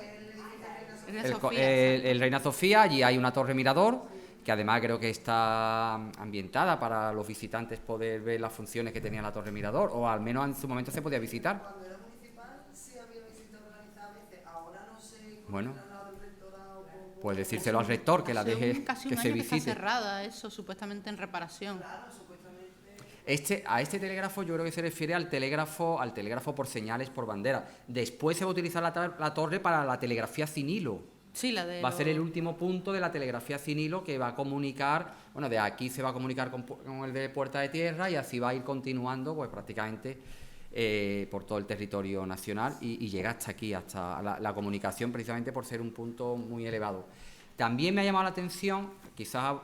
Speaker 1: El Reina Sofía, allí hay una torre mirador, que además creo que está ambientada para los visitantes poder ver las funciones que tenía la torre mirador, o al menos en su momento se podía visitar.
Speaker 3: Cuando era municipal sí había visitas organizadas, ahora no sé cómo
Speaker 1: bueno,
Speaker 3: era el rectorado.
Speaker 1: pues decírselo al rector que la deje
Speaker 2: casi
Speaker 1: que
Speaker 2: un
Speaker 1: se
Speaker 2: año
Speaker 1: visite.
Speaker 2: Que está cerrada, eso supuestamente en reparación.
Speaker 3: Claro, supuestamente.
Speaker 1: A este telégrafo yo creo que se refiere al telégrafo por señales por bandera. Después se va a utilizar la torre para la telegrafía sin hilo.
Speaker 2: Sí,
Speaker 1: va a ser el último punto de la telegrafía sin hilo que va a comunicar, bueno, de aquí se va a comunicar con el de Puerta de Tierra y así va a ir continuando pues prácticamente por todo el territorio nacional y llega hasta aquí, hasta la comunicación, precisamente por ser un punto muy elevado. También me ha llamado la atención, quizás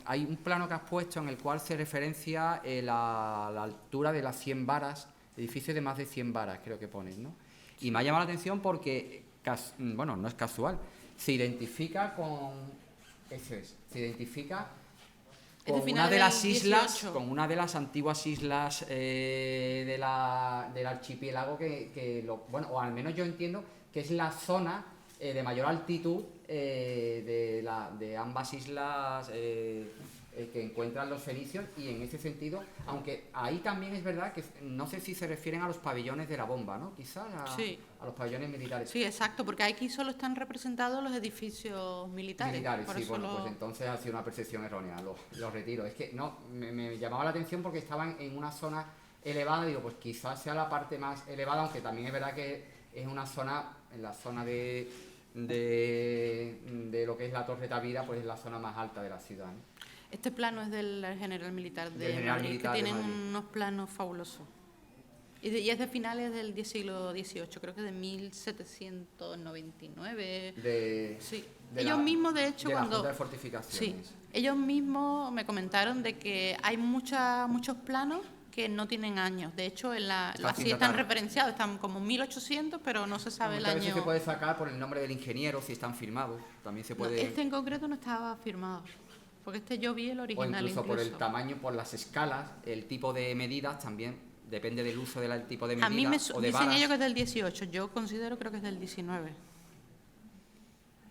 Speaker 1: hay un plano que has puesto en el cual se referencia la altura de las 100 varas, edificios de más de 100 varas creo que pones, ¿no? Y me ha llamado la atención porque, bueno, no es casual, se identifica con una de las islas, con una de las antiguas islas del archipiélago bueno, o al menos yo entiendo que es la zona de mayor altitud de ambas islas que encuentran los fenicios, y en ese sentido, aunque ahí también es verdad que no sé si se refieren a los pabellones de la bomba, ¿no? Quizás
Speaker 2: sí.
Speaker 1: A los pabellones militares.
Speaker 2: Sí, exacto, porque aquí solo están representados los edificios militares.
Speaker 1: Sí, bueno, pues entonces ha sido una percepción errónea, lo retiro. Es que no, me llamaba la atención porque estaban en una zona elevada, digo, pues quizás sea la parte más elevada, aunque también es verdad que es una zona, en la zona de lo que es la Torre Tavira, pues es la zona más alta de la ciudad, ¿no?
Speaker 2: Este plano es del General Militar de
Speaker 1: General
Speaker 2: Madrid,
Speaker 1: Militar
Speaker 2: que
Speaker 1: de
Speaker 2: tienen
Speaker 1: Madrid.
Speaker 2: unos planos fabulosos. Y es de finales del siglo XVIII, creo que de 1799. Sí. Ellos mismos, de hecho,
Speaker 1: de
Speaker 2: cuando...
Speaker 1: la Junta de Fortificaciones.
Speaker 2: Sí. Ellos mismos me comentaron de que hay muchos planos que no tienen años. De hecho, así están referenciados, están como 1800, pero no se sabe el año.
Speaker 1: Muchas veces se puede sacar por el nombre del ingeniero, si están firmados. También se puede...
Speaker 2: No, este en concreto no estaba firmado, porque yo vi el original.
Speaker 1: O incluso por el tamaño, por las escalas, el tipo de medidas también depende del uso del tipo de medida.
Speaker 2: A mí me
Speaker 1: o de
Speaker 2: dicen
Speaker 1: varas.
Speaker 2: ellos que es del 18, yo creo que es del 19.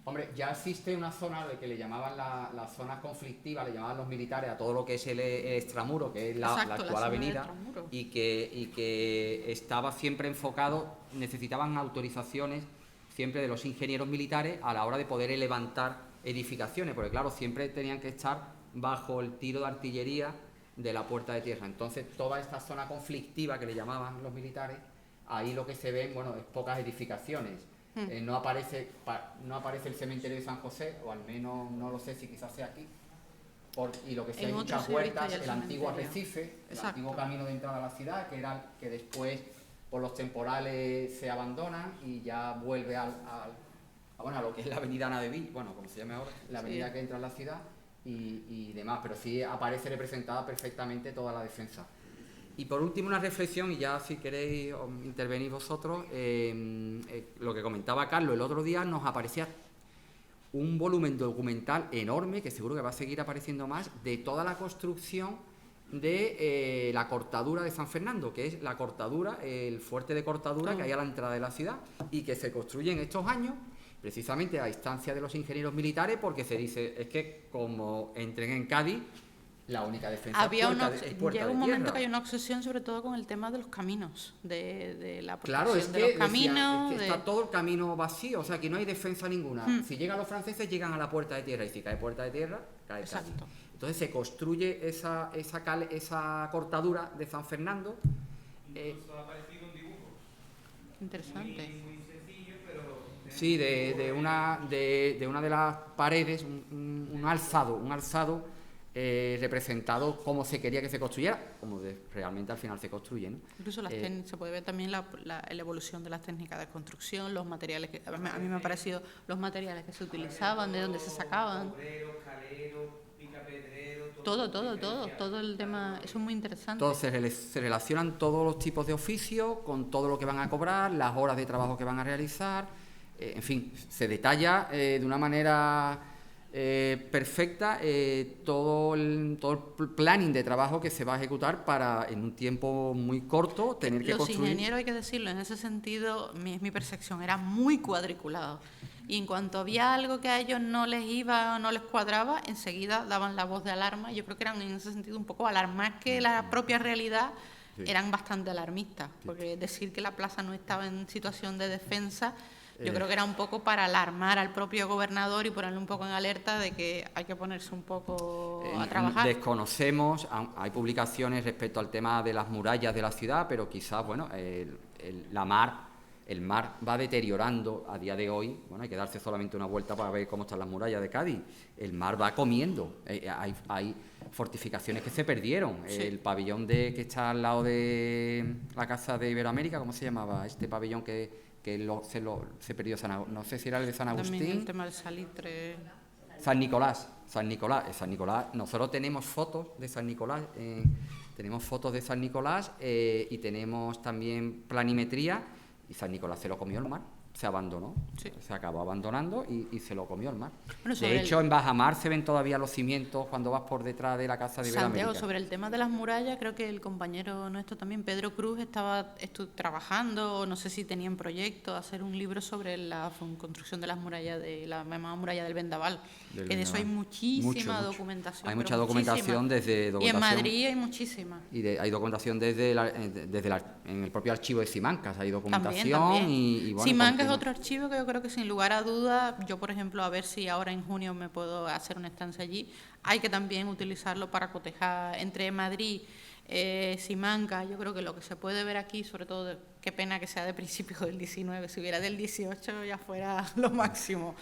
Speaker 1: Hombre, ya existe una zona de que le llamaban la zona conflictiva, le llamaban los militares a todo lo que es el extramuro, que es la actual avenida, y que estaba siempre enfocado, necesitaban autorizaciones siempre de los ingenieros militares a la hora de poder levantar edificaciones, porque claro, siempre tenían que estar bajo el tiro de artillería de la Puerta de Tierra. Entonces, toda esta zona conflictiva que le llamaban los militares, ahí lo que se ven, bueno, es pocas edificaciones. No aparece el cementerio de San José, o al menos no lo sé si quizás sea aquí. Y lo que sí hay muchas huertas, el antiguo arrecife, el antiguo camino de entrada a la ciudad, que después por los temporales se abandonan y ya vuelve a lo que es la avenida Ana de Vill, bueno, como se llama ahora, la avenida que entra en la ciudad y demás, pero sí aparece representada perfectamente toda la defensa. Y por último una reflexión, y ya si queréis intervenir vosotros, lo que comentaba Carlos, el otro día nos aparecía un volumen documental enorme, que seguro que va a seguir apareciendo más, de toda la construcción de la cortadura de San Fernando, que es la cortadura, el fuerte de cortadura que hay a la entrada de la ciudad y que se construye en estos años precisamente a instancia de los ingenieros militares, porque se dice, es que como entren en Cádiz, la única defensa es puerta
Speaker 2: llega
Speaker 1: de
Speaker 2: un momento
Speaker 1: tierra.
Speaker 2: que hay una obsesión sobre todo con el tema de los caminos, de la protección
Speaker 1: Claro, es que,
Speaker 2: de los caminos.
Speaker 1: decían, es que está todo el camino vacío, o sea, que no hay defensa ninguna. Si llegan los franceses, llegan a la puerta de tierra, y si cae puerta de tierra, cae Cádiz.
Speaker 2: Exacto.
Speaker 1: Entonces se construye esa cortadura de San Fernando.
Speaker 4: Incluso ha aparecido un dibujo.
Speaker 2: Interesante.
Speaker 4: Muy sencillo, pero...
Speaker 1: Sí, de una de las paredes, un alzado representado cómo se quería que se construyera, como realmente al final se construye, ¿no?
Speaker 2: Incluso se puede ver también la evolución de las técnicas de construcción, los materiales que a mí me ha parecido los materiales que se utilizaban, de dónde se sacaban.
Speaker 4: Obreros, caleros, picapedreros,
Speaker 2: Todo el tema, eso es muy interesante.
Speaker 1: Entonces se relacionan todos los tipos de oficios con todo lo que van a cobrar, las horas de trabajo que van a realizar, en fin, se detalla de una manera perfecta todo el planning de trabajo que se va a ejecutar para en un tiempo muy corto tener que construir.
Speaker 2: Los ingenieros, hay que decirlo, en ese sentido, es mi percepción, era muy cuadriculado. Y en cuanto había algo que a ellos no les iba o no les cuadraba, enseguida daban la voz de alarma. Yo creo que eran en ese sentido un poco más que la propia realidad, sí. Eran bastante alarmistas, porque decir que la plaza no estaba en situación de defensa, yo creo que era un poco para alarmar al propio gobernador y ponerle un poco en alerta de que hay que ponerse un poco a trabajar.
Speaker 1: Desconocemos, hay publicaciones respecto al tema de las murallas de la ciudad, pero quizás, bueno, el mar va deteriorando a día de hoy. Bueno, hay que darse solamente una vuelta para ver cómo están las murallas de Cádiz. El mar va comiendo. Hay fortificaciones que se perdieron. Sí. El pabellón que está al lado de la casa de Iberoamérica, ¿cómo se llamaba? Este pabellón que se perdió, no sé si era el de San Agustín.
Speaker 2: También el tema del salitre.
Speaker 1: San Nicolás. Nosotros tenemos fotos de San Nicolás, y tenemos también planimetría, y San Nicolás se lo comió el mar, se abandonó, sí. Se acabó abandonando y se lo comió el mar. Bueno, de hecho, en Bajamar se ven todavía los cimientos cuando vas por detrás de la casa de Iberoamérica.
Speaker 2: Santiago, sobre el tema de las murallas, creo que el compañero nuestro también, Pedro Cruz, estaba trabajando, no sé si tenía en proyecto, hacer un libro sobre la construcción de las murallas, de la llamada muralla del Vendaval. Que de eso hay muchísima documentación.
Speaker 1: Hay mucha documentación desde...
Speaker 2: Y en Madrid hay muchísima.
Speaker 1: Y hay documentación desde en el propio archivo de Simancas, hay documentación.
Speaker 2: También.
Speaker 1: Y bueno,
Speaker 2: Simancas es otro archivo que yo creo que sin lugar a dudas, yo por ejemplo, a ver si ahora en junio me puedo hacer una estancia allí, hay que también utilizarlo para cotejar entre Madrid, Simancas. Yo creo que lo que se puede ver aquí, sobre todo, qué pena que sea de principios del 19, si hubiera del 18 ya fuera lo máximo.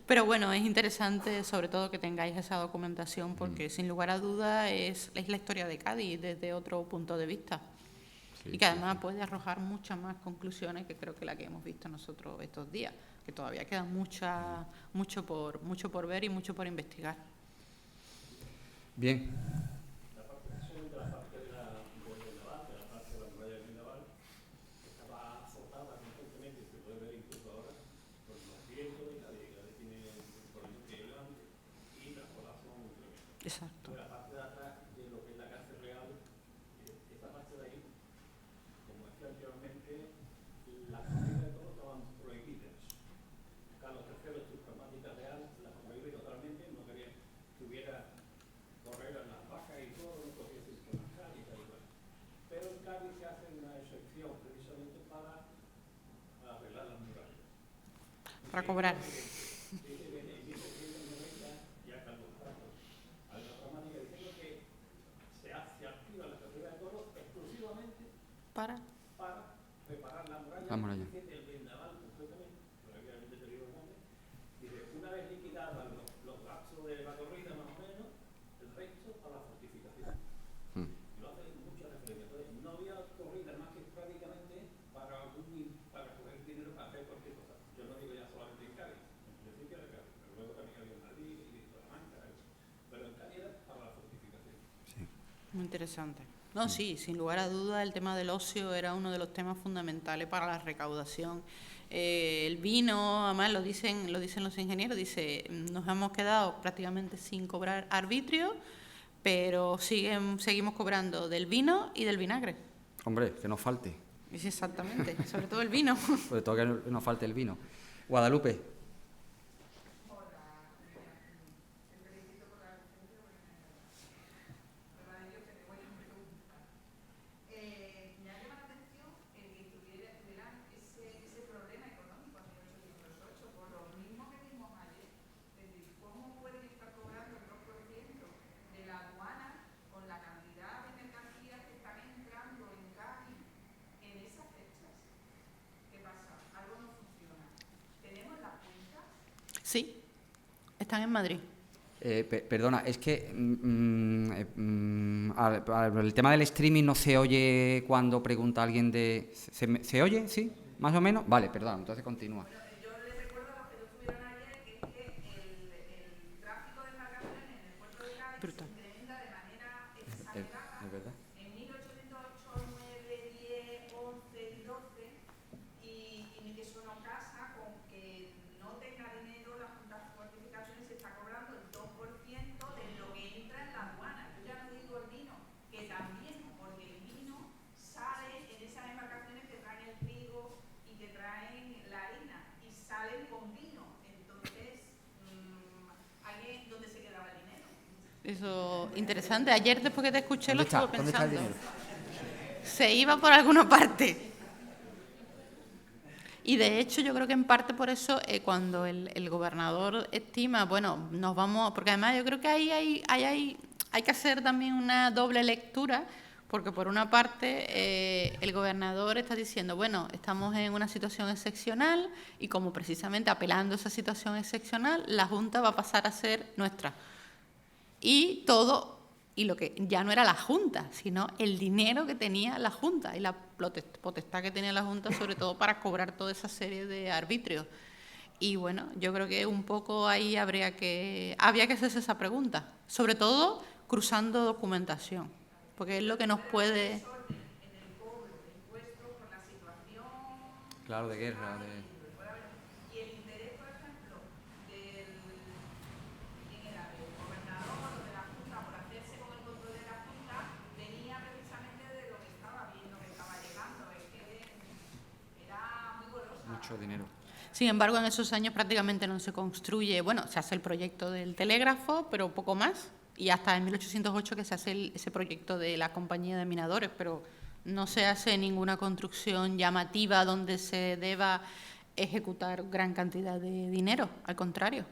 Speaker 2: Pero bueno, es interesante sobre todo que tengáis esa documentación porque sin lugar a dudas es la historia de Cádiz desde otro punto de vista. Sí, y que además puede arrojar muchas más conclusiones que creo que la que hemos visto nosotros estos días, que todavía queda mucho por ver y mucho por investigar.
Speaker 1: Bien.
Speaker 2: Exacto.
Speaker 5: La parte de atrás de lo que es la cárcel real, esta parte de ahí, como decía anteriormente, las prácticas de todos estaban prohibidas. Carlos III, sus pragmáticas reales, las prohíbe totalmente, no quería que hubiera correr a las vacas y todo, no podía ser por las calles y tal y cual. Pero en Cádiz se hace una excepción precisamente para arreglar las murallas.
Speaker 2: Para cobrar. Para
Speaker 5: preparar la muralla. El Vendaval, concretamente, dice, una vez liquidados los gastos de la corrida más o menos, el resto para la fortificación. Lo hace muchas referencias. Entonces, no había corrida más que prácticamente para coger dinero para hacer cualquier cosa. Yo no digo ya solamente en Cádiz, en principio de Cádiz, pero luego también había en Madrid y en Salamanca, pero en Cádiz era para la fortificación.
Speaker 2: Sí. Muy interesante. No, sí, sin lugar a dudas el tema del ocio era uno de los temas fundamentales para la recaudación. El vino, además lo dicen los ingenieros, dice, nos hemos quedado prácticamente sin cobrar arbitrio, pero seguimos cobrando del vino y del vinagre.
Speaker 1: Hombre, que nos falte.
Speaker 2: Sí, exactamente, sobre todo el vino.
Speaker 1: Sobre todo que nos falte el vino. Guadalupe.
Speaker 2: Sí, están en Madrid.
Speaker 1: Perdona, es que el tema del streaming no se oye cuando pregunta alguien de... ¿Se oye? ¿Sí? ¿Más o menos? Vale, perdón, entonces continúa.
Speaker 3: Yo les recuerdo a los que no estuvieron ayer que el tráfico de embarcaciones en el puerto de Cádiz
Speaker 2: Brutal.
Speaker 3: se incrementa de manera exagerada.
Speaker 1: ¿Es verdad?
Speaker 3: En 1808, 9, 10, 11 y 12, y eso no casa con que no tenga dinero la Junta de Fortificaciones, se está cobrando el 2% de lo que entra en la aduana. Yo ya no digo el vino, que también, porque el vino sale en esas embarcaciones que traen el trigo y que traen la harina, y salen con vino. Entonces, ¿alguien dónde se quedaba el dinero?
Speaker 2: Eso, interesante. Ayer, después que te escuché, lo
Speaker 1: ¿Dónde está?
Speaker 2: estuve
Speaker 1: ¿Dónde está el
Speaker 2: pensando.
Speaker 1: dinero?
Speaker 2: Se iba por alguna parte. Y de hecho yo creo que en parte por eso cuando el gobernador estima, bueno, nos vamos, porque además yo creo que ahí hay que hacer también una doble lectura, porque por una parte el gobernador está diciendo, bueno, estamos en una situación excepcional y como precisamente apelando a esa situación excepcional, la Junta va a pasar a ser nuestra. Y todo, y lo que ya no era la Junta, sino el dinero que tenía la Junta y la potestad que tenía la Junta, sobre todo para cobrar toda esa serie de arbitrios. Y bueno, yo creo que un poco ahí había que hacerse esa pregunta, sobre todo cruzando documentación, porque es lo que nos puede...
Speaker 1: Claro, de guerra,
Speaker 3: Y el interés, por ejemplo, ¿quién era? Del gobernador o de la Junta por hacerse con el control de la Junta, venía precisamente de lo que estaba viendo, que estaba llegando. Es que era muy golosa.
Speaker 1: mucho dinero.
Speaker 2: Sin embargo, en esos años prácticamente no se construye, bueno, se hace el proyecto del telégrafo, pero poco más, y hasta en 1808 que se hace ese proyecto de la compañía de minadores, pero no se hace ninguna construcción llamativa donde se deba ejecutar gran cantidad de dinero, al contrario.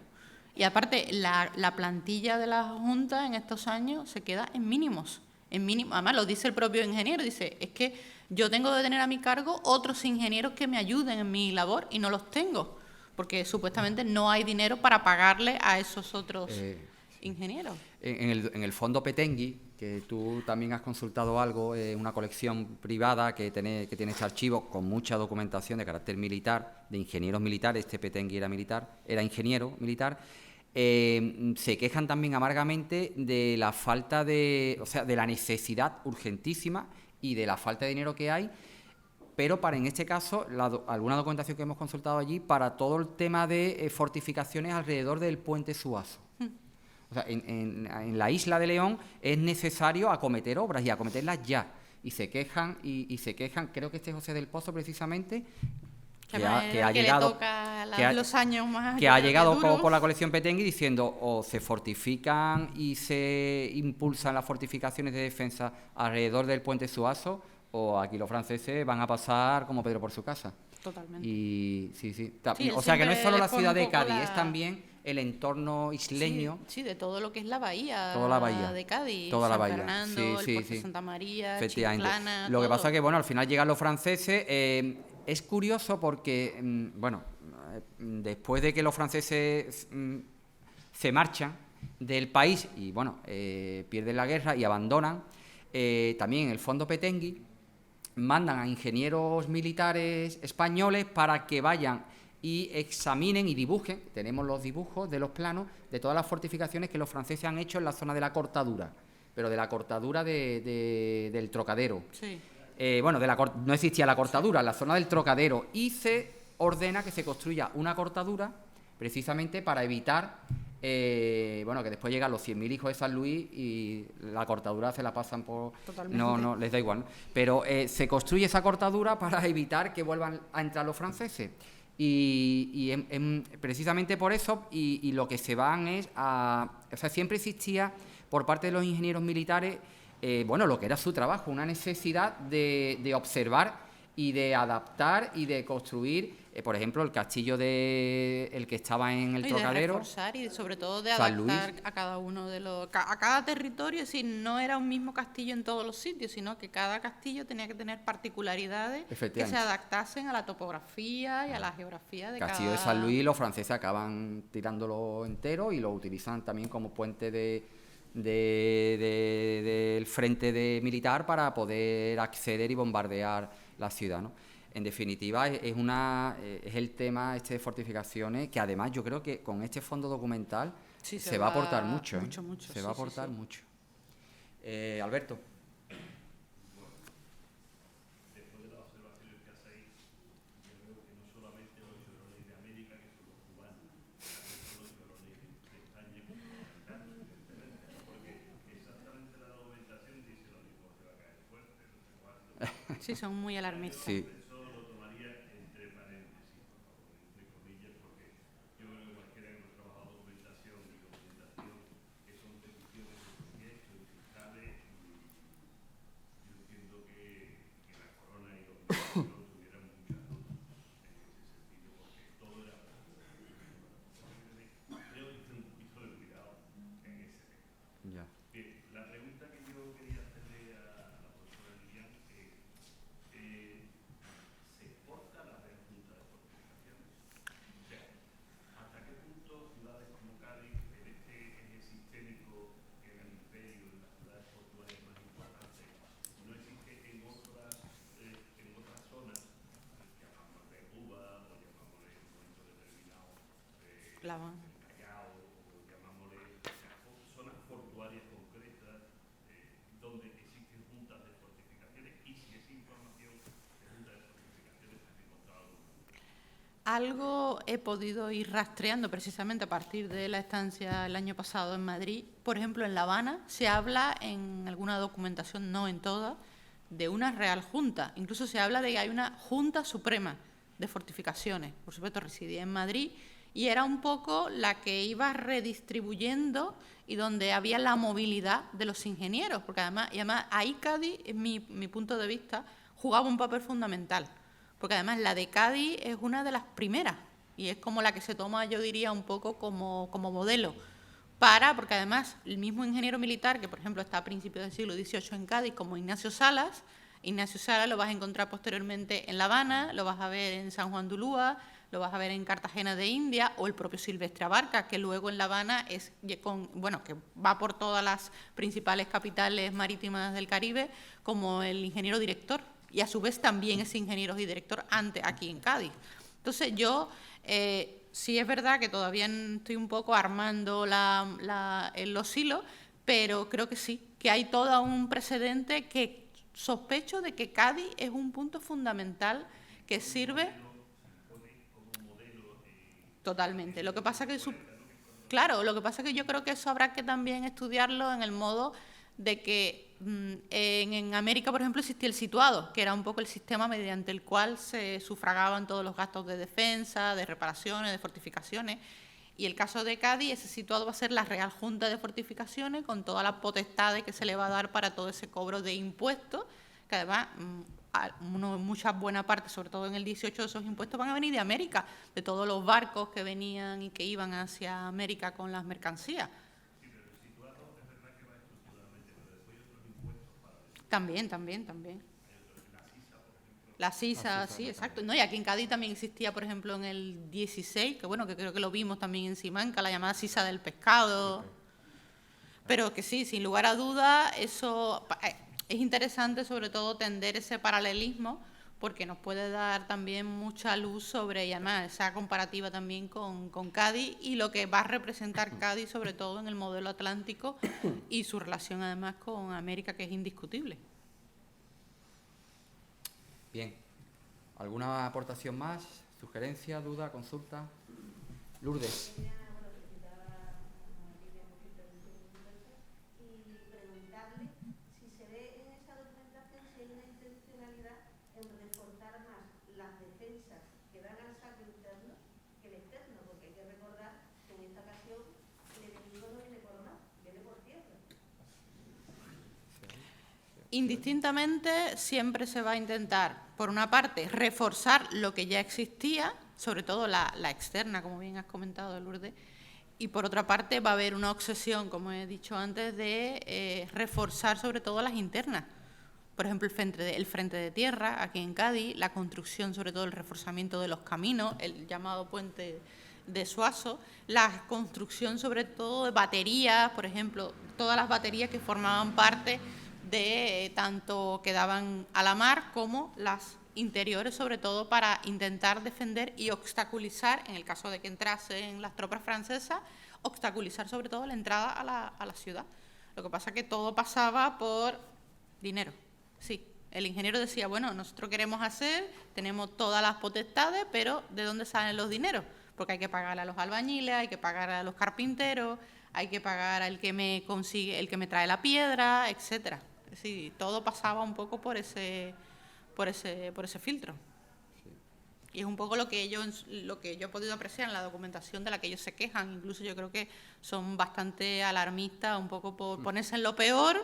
Speaker 2: Y aparte, la plantilla de la Junta en estos años se queda en mínimos. Además, lo dice el propio ingeniero, dice, es que yo tengo de tener a mi cargo otros ingenieros que me ayuden en mi labor y no los tengo, porque supuestamente no hay dinero para pagarle a esos otros ingenieros.
Speaker 1: En el fondo Petengui, que tú también has consultado algo, una colección privada que tiene este archivo con mucha documentación de carácter militar, de ingenieros militares. Este Petengui era ingeniero militar. Se quejan también amargamente de la falta de la necesidad urgentísima y de la falta de dinero que hay, pero en este caso, alguna documentación que hemos consultado allí, para todo el tema de fortificaciones alrededor del puente Suazo. O sea, en la isla de León es necesario acometer obras y acometerlas ya. Y se quejan, creo que este José del Pozo precisamente, que ha llegado por la colección Petengui diciendo o se fortifican y se impulsan las fortificaciones de defensa alrededor del puente Suazo, o aquí los franceses van a pasar como Pedro por su casa.
Speaker 2: Totalmente.
Speaker 1: Y sí. O sea, que no es solo la ciudad de Cádiz, es también el entorno isleño.
Speaker 2: Sí, de todo lo que es la bahía,
Speaker 1: de
Speaker 2: Cádiz,
Speaker 1: toda la
Speaker 2: San
Speaker 1: bahía.
Speaker 2: Fernando, el puerto de Santa María,
Speaker 1: Efectivamente.
Speaker 2: Chiclana,
Speaker 1: Lo que
Speaker 2: todo.
Speaker 1: pasa es que, bueno, al final llegan los franceses. Es curioso porque, después de que los franceses se marchan del país y, bueno, pierden la guerra y abandonan, también en el fondo Petengui mandan a ingenieros militares españoles para que vayan y examinen y dibujen, tenemos los dibujos de los planos de todas las fortificaciones que los franceses han hecho en la zona de la Cortadura, pero de la Cortadura del Trocadero.
Speaker 2: Sí.
Speaker 1: No existía la Cortadura, en la zona del Trocadero, y se ordena que se construya una cortadura precisamente para evitar que después llegan los 100.000 hijos de San Luis y la cortadura se la pasan por...
Speaker 2: Totalmente.
Speaker 1: No, les da igual, ¿no? Pero se construye esa cortadura para evitar que vuelvan a entrar los franceses. Y precisamente por eso, y lo que se van es a... O sea, siempre existía por parte de los ingenieros militares, lo que era su trabajo, una necesidad de observar y de adaptar y de construir por ejemplo, el castillo el que estaba en el
Speaker 2: Y de
Speaker 1: Trocadero.
Speaker 2: reforzar y sobre todo de
Speaker 1: San Luis.
Speaker 2: adaptar a cada uno de los... a cada territorio, es decir, no era un mismo castillo en todos los sitios, sino que cada castillo tenía que tener particularidades que se
Speaker 1: Efectivamente.
Speaker 2: adaptasen a la topografía y a la geografía de
Speaker 1: Castillo de
Speaker 2: cada...
Speaker 1: San Luis, los franceses acaban tirándolo entero y lo utilizan también como puente del frente militar para poder acceder y bombardear la ciudad, ¿no? En definitiva, es el tema de fortificaciones, que además yo creo que con este fondo documental
Speaker 2: Sí,
Speaker 1: se va a aportar mucho.
Speaker 2: mucho, mucho,
Speaker 1: Se va a
Speaker 2: sí, sí,
Speaker 1: aportar
Speaker 2: sí.
Speaker 1: mucho. Alberto.
Speaker 5: Después de las observaciones que hacéis, yo creo que no solamente los chevrones de América, que son los cubanos, también son los chevrones de España, que son los americanos, evidentemente, porque exactamente la documentación dice lo mismo, que va a caer fuerte, no sé cuánto.
Speaker 2: Sí, son muy alarmistas.
Speaker 1: Sí.
Speaker 5: Eso lo tomaría entre paréntesis, por favor, entre comillas, porque yo creo que cualquiera que hemos trabajado documentación y documentación, que son peticiones de proyectos y fiscales, yo entiendo que la corona y los ministros tuvieran muchas dudas en ese sentido, porque todo era creo que tiene un poquito de cuidado en ese tema.
Speaker 1: Ya.
Speaker 5: Bien, la pregunta que yo quería hacerle a la profesora Lilian es, ¿se exporta la Real Junta de Fortificaciones? O sea, ¿hasta qué punto ciudades como Cádiz, en este eje sistémico que en el imperio, en las ciudades portuarias más importantes, no existe en otras zonas, llamámosle Cuba o llamámosle en un momento determinado
Speaker 2: La van.
Speaker 5: Callao o llamámosle zonas portuarias concretas donde existen juntas de fortificaciones y si esa información de juntas de fortificaciones se ha encontrado alguna?
Speaker 2: Algo he podido ir rastreando precisamente a partir de la estancia el año pasado en Madrid. Por ejemplo, en La Habana se habla en alguna documentación, no en toda, de una Real Junta. Incluso se habla de que hay una Junta Suprema de Fortificaciones. Por supuesto, residía en Madrid y era un poco la que iba redistribuyendo y donde había la movilidad de los ingenieros, porque además ahí Cádiz, en mi punto de vista, jugaba un papel fundamental. Porque además la de Cádiz es una de las primeras y es como la que se toma, yo diría, un poco como modelo porque además el mismo ingeniero militar, que por ejemplo está a principios del siglo XVIII en Cádiz, como Ignacio Salas lo vas a encontrar posteriormente en La Habana, lo vas a ver en San Juan de Ulúa, lo vas a ver en Cartagena de India, o el propio Silvestre Abarca, que luego en La Habana que va por todas las principales capitales marítimas del Caribe como el ingeniero director. Y a su vez también es ingeniero y director aquí en Cádiz. Entonces yo, sí es verdad que todavía estoy un poco armando los hilos, pero creo que sí, que hay todo un precedente que sospecho de que Cádiz es un punto fundamental que sirve totalmente. Lo que pasa que yo creo que eso habrá que también estudiarlo en el modo de que en América, por ejemplo, existía el situado, que era un poco el sistema mediante el cual se sufragaban todos los gastos de defensa, de reparaciones, de fortificaciones. Y el caso de Cádiz, ese situado va a ser la Real Junta de Fortificaciones, con todas las potestades que se le va a dar para todo ese cobro de impuestos, que además mucha buena parte, sobre todo en el 18, de esos impuestos van a venir de América, de todos los barcos que venían y que iban hacia América con las mercancías. También. La sisa, sí, exacto. No, y aquí en Cádiz también existía, por ejemplo, en el 16, que bueno, que creo que lo vimos también en Simanca, la llamada sisa del pescado. Pero que sí, sin lugar a dudas, eso es interesante, sobre todo, tender ese paralelismo, porque nos puede dar también mucha luz sobre, y además, esa comparativa también con Cádiz y lo que va a representar Cádiz, sobre todo en el modelo atlántico y su relación, además, con América, que es indiscutible.
Speaker 1: Bien. ¿Alguna aportación más? ¿Sugerencia, duda, consulta? Lourdes.
Speaker 2: Indistintamente, siempre se va a intentar, por una parte, reforzar lo que ya existía, sobre todo la externa, como bien has comentado, Lourdes. Y por otra parte va a haber una obsesión, como he dicho antes, de reforzar sobre todo las internas. Por ejemplo, el frente de tierra aquí en Cádiz, la construcción, sobre todo el reforzamiento de los caminos, el llamado puente de Suazo, la construcción sobre todo de baterías, por ejemplo, todas las baterías que formaban parte de tanto que daban a la mar como las interiores, sobre todo para intentar defender y obstaculizar, en el caso de que entrasen las tropas francesas, obstaculizar sobre todo la entrada a la ciudad. Lo que pasa es que todo pasaba por dinero. Sí, el ingeniero decía, bueno, nosotros queremos hacer, tenemos todas las potestades, pero ¿de dónde salen los dineros? Porque hay que pagar a los albañiles, hay que pagar a los carpinteros, hay que pagar al que me consigue, el que me trae la piedra, etcétera. Sí, todo pasaba un poco por ese filtro. Sí. Y es un poco lo que yo he podido apreciar en la documentación de la que ellos se quejan. Incluso yo creo que son bastante alarmistas, un poco por ponerse en lo peor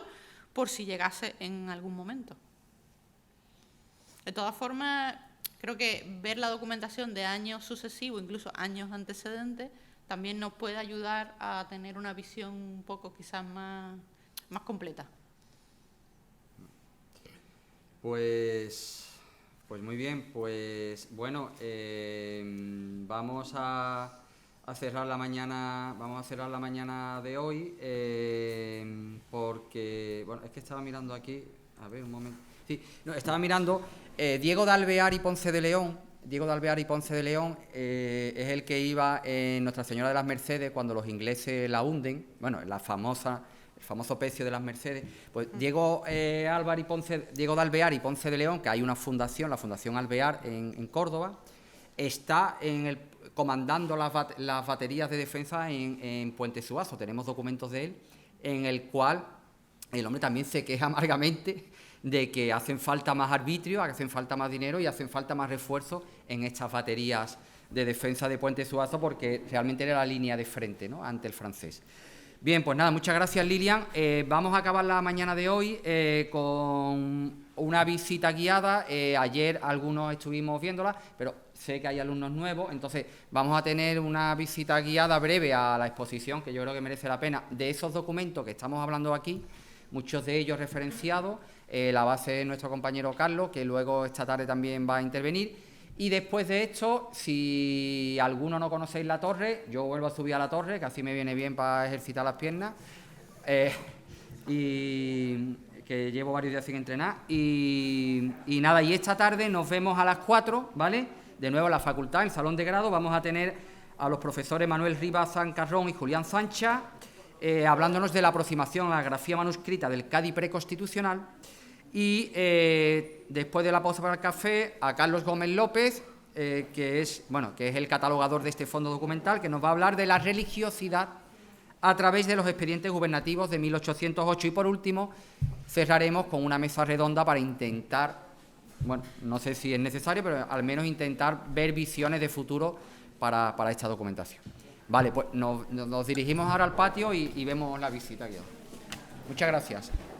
Speaker 2: por si llegase en algún momento. De todas formas, creo que ver la documentación de años sucesivos, incluso años antecedentes, también nos puede ayudar a tener una visión un poco quizás más completa.
Speaker 1: Pues muy bien, pues bueno, vamos a cerrar la mañana, de hoy, porque, bueno, es que estaba mirando aquí, a ver, un momento, sí, no, estaba mirando, Diego de Alvear y Ponce de León es el que iba en Nuestra Señora de las Mercedes cuando los ingleses la hunden, bueno, el famoso pecio de las Mercedes. Pues Diego de Alvear y Ponce de León, que hay una fundación, la Fundación Alvear en Córdoba, está comandando las baterías de defensa en Puente Suazo. Tenemos documentos de él en el cual el hombre también se queja amargamente de que hacen falta más arbitrio, que hacen falta más dinero y hacen falta más refuerzos en estas baterías de defensa de Puente Suazo, porque realmente era la línea de frente, ¿no?, ante el francés. Bien, pues nada, muchas gracias, Lilian. Vamos a acabar la mañana de hoy con una visita guiada. Ayer algunos estuvimos viéndola, pero sé que hay alumnos nuevos, entonces vamos a tener una visita guiada breve a la exposición, que yo creo que merece la pena, de esos documentos que estamos hablando aquí, muchos de ellos referenciados, la base de nuestro compañero Carlos, que luego esta tarde también va a intervenir. Y después de esto, si alguno no conocéis la torre, yo vuelvo a subir a la torre, que así me viene bien para ejercitar las piernas, y que llevo varios días sin entrenar. Y nada, y esta tarde nos vemos a las 4, ¿vale? De nuevo en la facultad, en el salón de grado, vamos a tener a los profesores Manuel Rivas Zancarrón y Julián Sancha, hablándonos de la aproximación a la grafía manuscrita del Cádiz preconstitucional. Y después de la pausa para el café, a Carlos Gómez López, que es el catalogador de este fondo documental, que nos va a hablar de la religiosidad a través de los expedientes gubernativos de 1808. Y por último, cerraremos con una mesa redonda para intentar, bueno, no sé si es necesario, pero al menos intentar ver visiones de futuro para esta documentación. Vale, pues nos dirigimos ahora al patio y vemos la visita aquí. Muchas gracias.